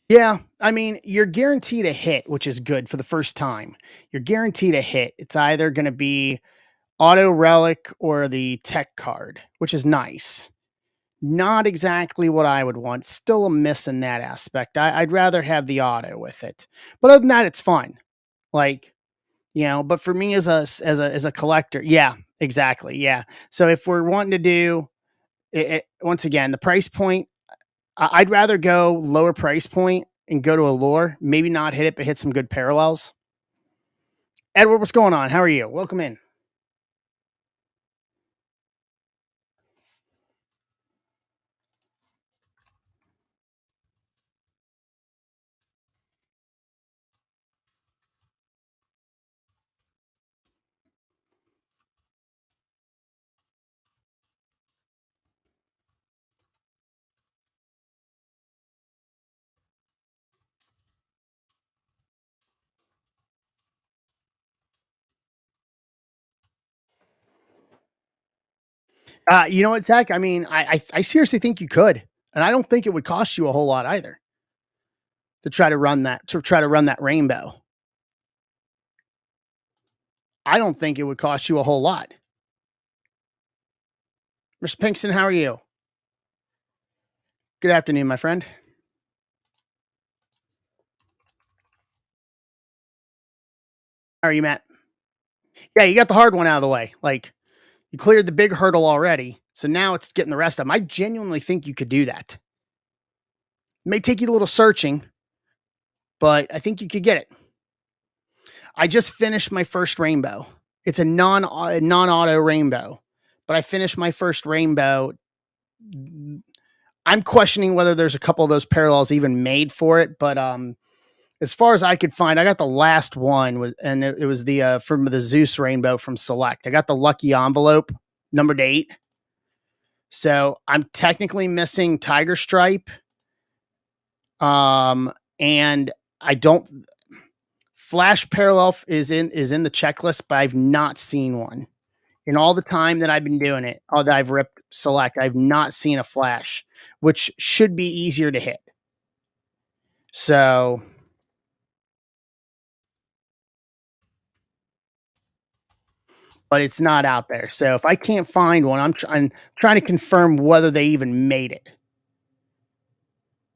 Yeah, I mean, you're guaranteed a hit, which is good for the first time. You're guaranteed a hit. It's either going to be Auto Relic or the Tech card, which is nice. Not exactly what I would want. Still a miss in that aspect. I'd rather have the auto with it. But other than that, it's fun. Like, but for me as a collector, yeah, exactly, yeah. So if we're wanting to do once again, the price point, I'd rather go lower price point and go to Allure. Maybe not hit it, but hit some good parallels. Edward, what's going on? How are you? Welcome in. You know what, Zach? I mean, I seriously think you could, and I don't think it would cost you a whole lot either to try to run that rainbow. I don't think it would cost you a whole lot. Mr. Pinkston, how are you? Good afternoon, my friend. How are you, Matt? Yeah, you got the hard one out of the way. Like you cleared the big hurdle already, so now it's getting the rest of them. I genuinely think you could do that. It may take you a little searching, but I think you could get it. I just finished my first rainbow. It's a non-auto rainbow, but I finished my first rainbow. I'm questioning whether there's a couple of those parallels even made for it, but as far as I could find, I got the last one, and it was the from the Zeus rainbow from Select. I got the lucky envelope numbered 8, so I'm technically missing Tiger Stripe, and I don't. Flash parallel is in the checklist, but I've not seen one in all the time that I've been doing it. All that I've ripped Select, I've not seen a flash, which should be easier to hit. So, but it's not out there. So if I can't find one, I'm trying to confirm whether they even made it.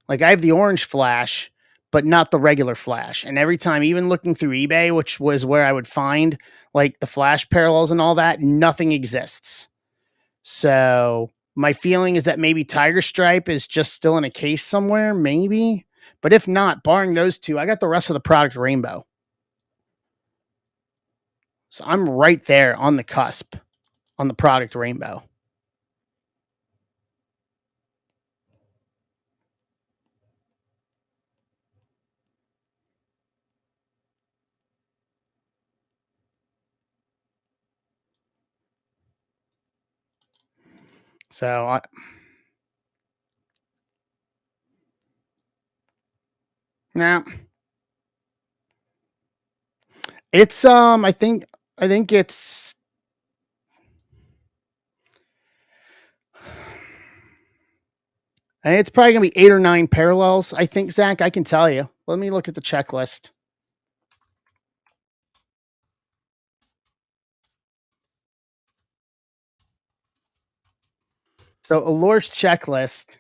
Like I have the orange flash, but not the regular flash. And every time, even looking through eBay, which was where I would find like the flash parallels and all that, nothing exists. So my feeling is that maybe Tiger Stripe is just still in a case somewhere, maybe. But if not, barring those two, I got the rest of the product rainbow. So I'm right there on the cusp on the product rainbow. So now it's I think it's probably gonna be 8 or 9 parallels. I think, Zach. I can tell you. Let me look at the checklist. So Allure's checklist,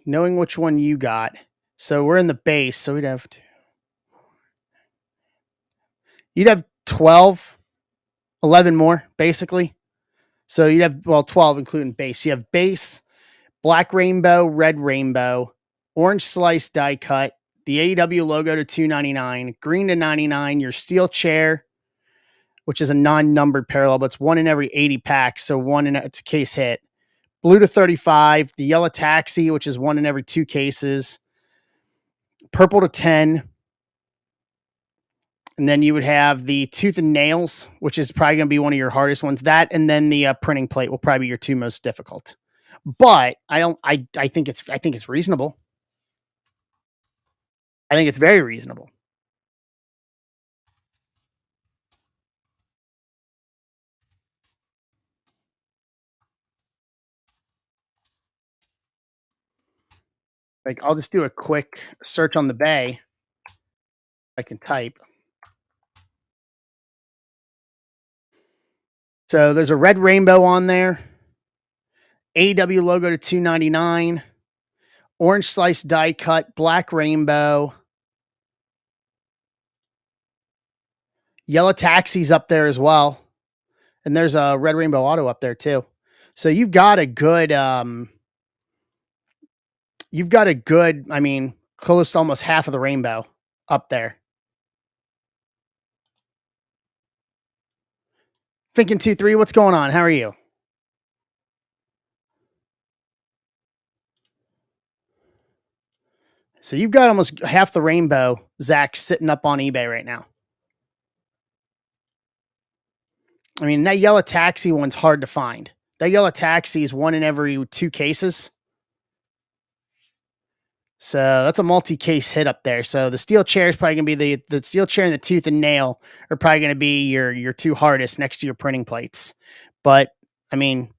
knowing which one you got. So we're in the base. So you'd have 12, 11 more basically. So you'd have 12 including base. You have base, black rainbow, red rainbow, orange slice die cut, the AEW logo to 299, green to 99, your steel chair, which is a non-numbered parallel, but it's one in every 80 packs, so it's a case hit. Blue to 35, the yellow taxi, which is one in every 2 cases, purple to 10, and then you would have the tooth and nails, which is probably going to be one of your hardest ones. That and then the printing plate will probably be your 2 most difficult. But I don't. I think it's reasonable. I think it's very reasonable. Like I'll just do a quick search on the bay. I can type. So there's a red rainbow on there. AW logo to 299. Orange slice die cut, black rainbow. Yellow taxis up there as well. And there's a red rainbow auto up there too. So you've got a good, I mean, close to almost half of the rainbow up there. Thinking 2-3, what's going on? How are you? So you've got almost half the rainbow, Zach, sitting up on eBay right now. I mean, that yellow taxi one's hard to find. That yellow taxi is one in every 2 cases. So that's a multi-case hit up there. So the steel chair is probably going to be the steel chair and the tooth and nail are probably going to be your two hardest next to your printing plates. But I mean,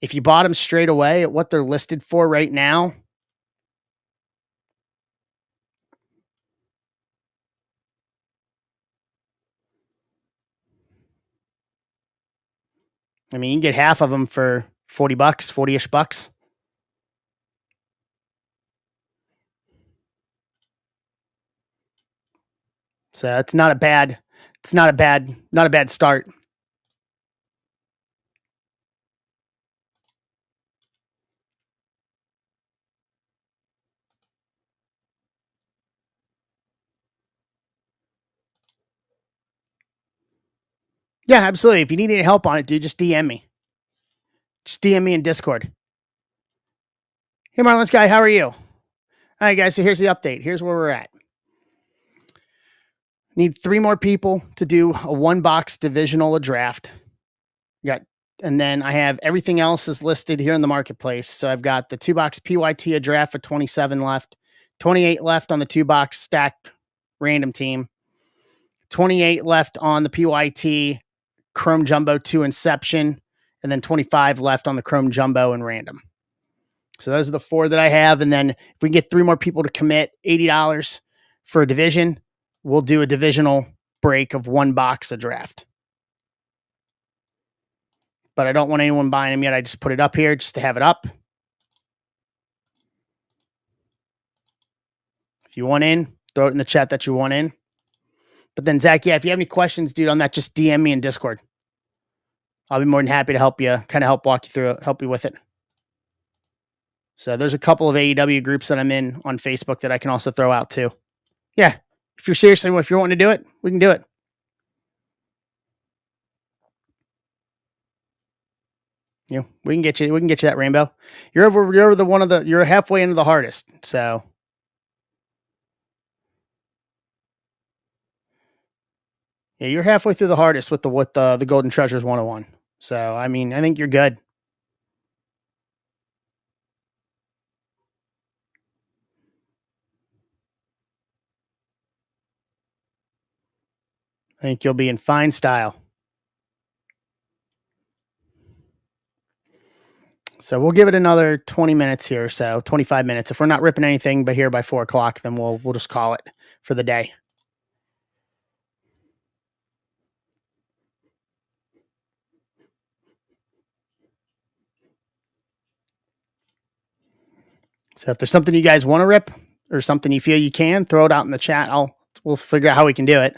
if you bought them straight away at what they're listed for right now, I mean, you can get half of them for $40, 40-ish bucks. So it's not a bad, not a bad start. Yeah, absolutely. If you need any help on it, dude, just DM me. Just DM me in Discord. Hey, Marlins guy, how are you? All right, guys. So here's the update. Here's where we're at. Need 3 more people to do a 1-box divisional draft. Got, and then I have everything else is listed here in the marketplace. So I've got the 2-box PYT a draft for 27 left, 28 left on the 2-box stacked random team, 28 left on the PYT Chrome Jumbo 2 Inception, and then 25 left on the Chrome Jumbo and random. So those are the 4 that I have. And then if we get 3 more people to commit $80 for a division, we'll do a divisional break of 1 box a draft. But I don't want anyone buying them yet. I just put it up here just to have it up. If you want in, throw it in the chat that you want in. But then, Zach, yeah, if you have any questions, dude, on that, just DM me in Discord. I'll be more than happy to help you, kind of help walk you through it, help you with it. So there's a couple of AEW groups that I'm in on Facebook that I can also throw out too. Yeah, if you're seriously, if you're wanting to do it, we can do it. You know, we can get you that rainbow. You're halfway into the hardest. So yeah, you're halfway through the hardest with the Golden Treasures 101. So I mean, I think you're good. I think you'll be in fine style. So we'll give it another 20 minutes here or so, 25 minutes. If we're not ripping anything but here by 4 o'clock, then we'll just call it for the day. So if there's something you guys want to rip or something you feel you can, throw it out in the chat. We'll figure out how we can do it.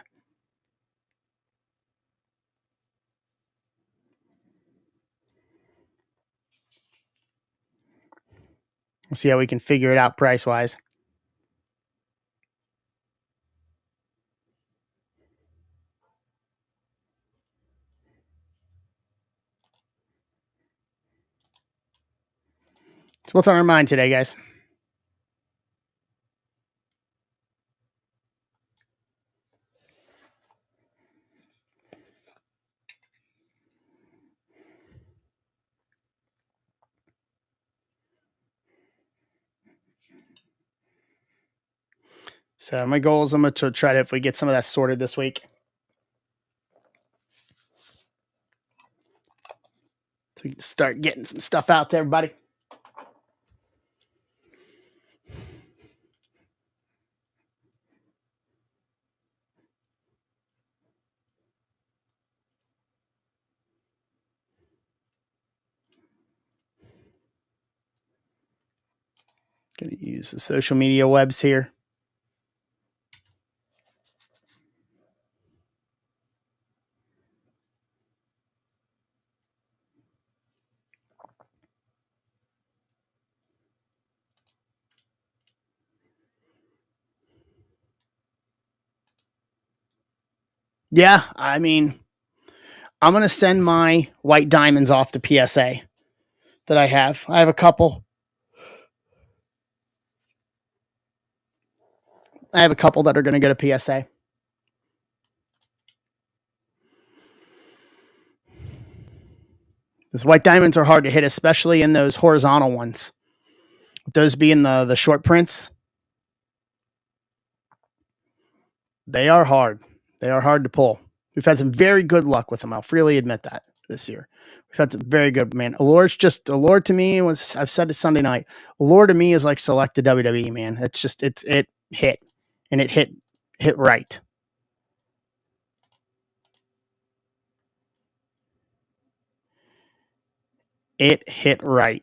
We'll see how we can figure it out price wise. So what's on our mind today, guys? So my goal is I'm going to try to, if we get some of that sorted this week. So we can start getting some stuff out to everybody. Going to use the social media webs here. Yeah, I mean, I'm going to send my white diamonds off to PSA that I have. I have a couple. I have a couple that are going to go to PSA. Those white diamonds are hard to hit, especially in those horizontal ones. Those being the short prints, they are hard. They are hard to pull. We've had some very good luck with them. I'll freely admit that this year. We've had some very good, man. Allure to me was, I've said it Sunday night. Allure to me is like selected WWE, man. It's just, it hit and it hit right. It hit right.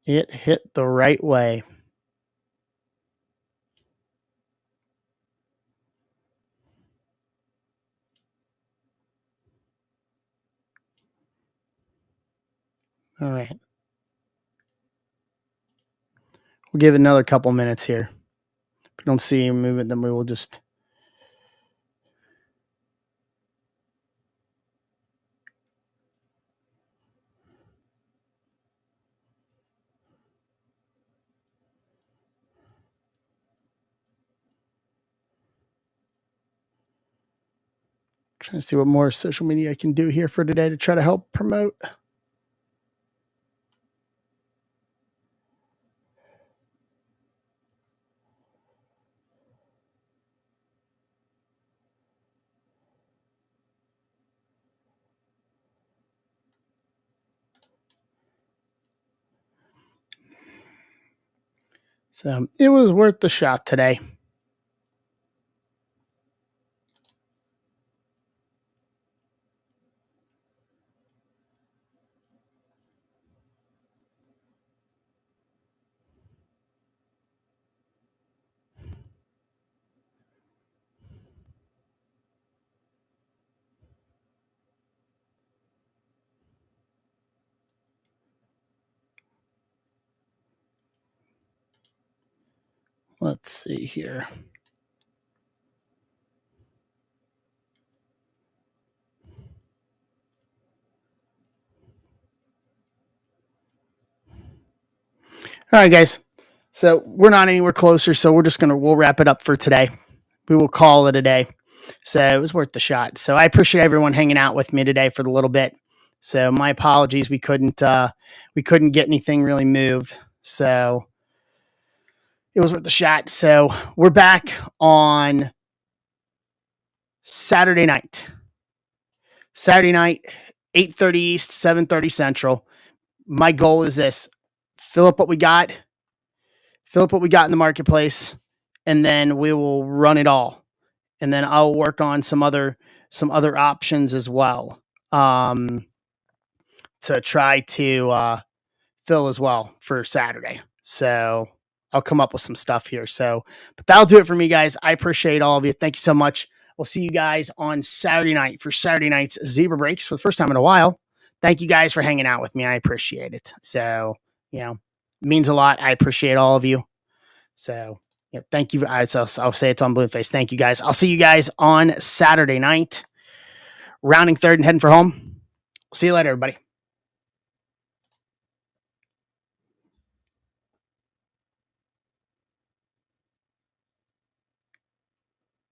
It hit the right way. All right. We'll give it another couple minutes here. If we don't see movement, then we will just. Trying to see what more social media I can do here for today to try to help promote. So it was worth the shot today. Let's see here. All right, guys. So we're not anywhere closer, so we'll wrap it up for today. We will call it a day. So it was worth the shot. So I appreciate everyone hanging out with me today for the little bit. So my apologies, we couldn't get anything really moved. So it was worth the shot. So we're back on Saturday night. 8:30 East, 7:30 Central. My goal is this: fill up what we got in the marketplace, and then we will run it all. And then I'll work on some other options as well, to try to fill as well for Saturday. So I'll come up with some stuff here. So, but that'll do it for me, guys. I appreciate all of you. Thank you so much. We'll see you guys on Saturday night for Saturday night's Zebra Breaks for the first time in a while. Thank you guys for hanging out with me. I appreciate it. So, it means a lot. I appreciate all of you. So, thank you. I'll say it's on Blueface. Thank you, guys. I'll see you guys on Saturday night. Rounding third and heading for home. See you later, everybody.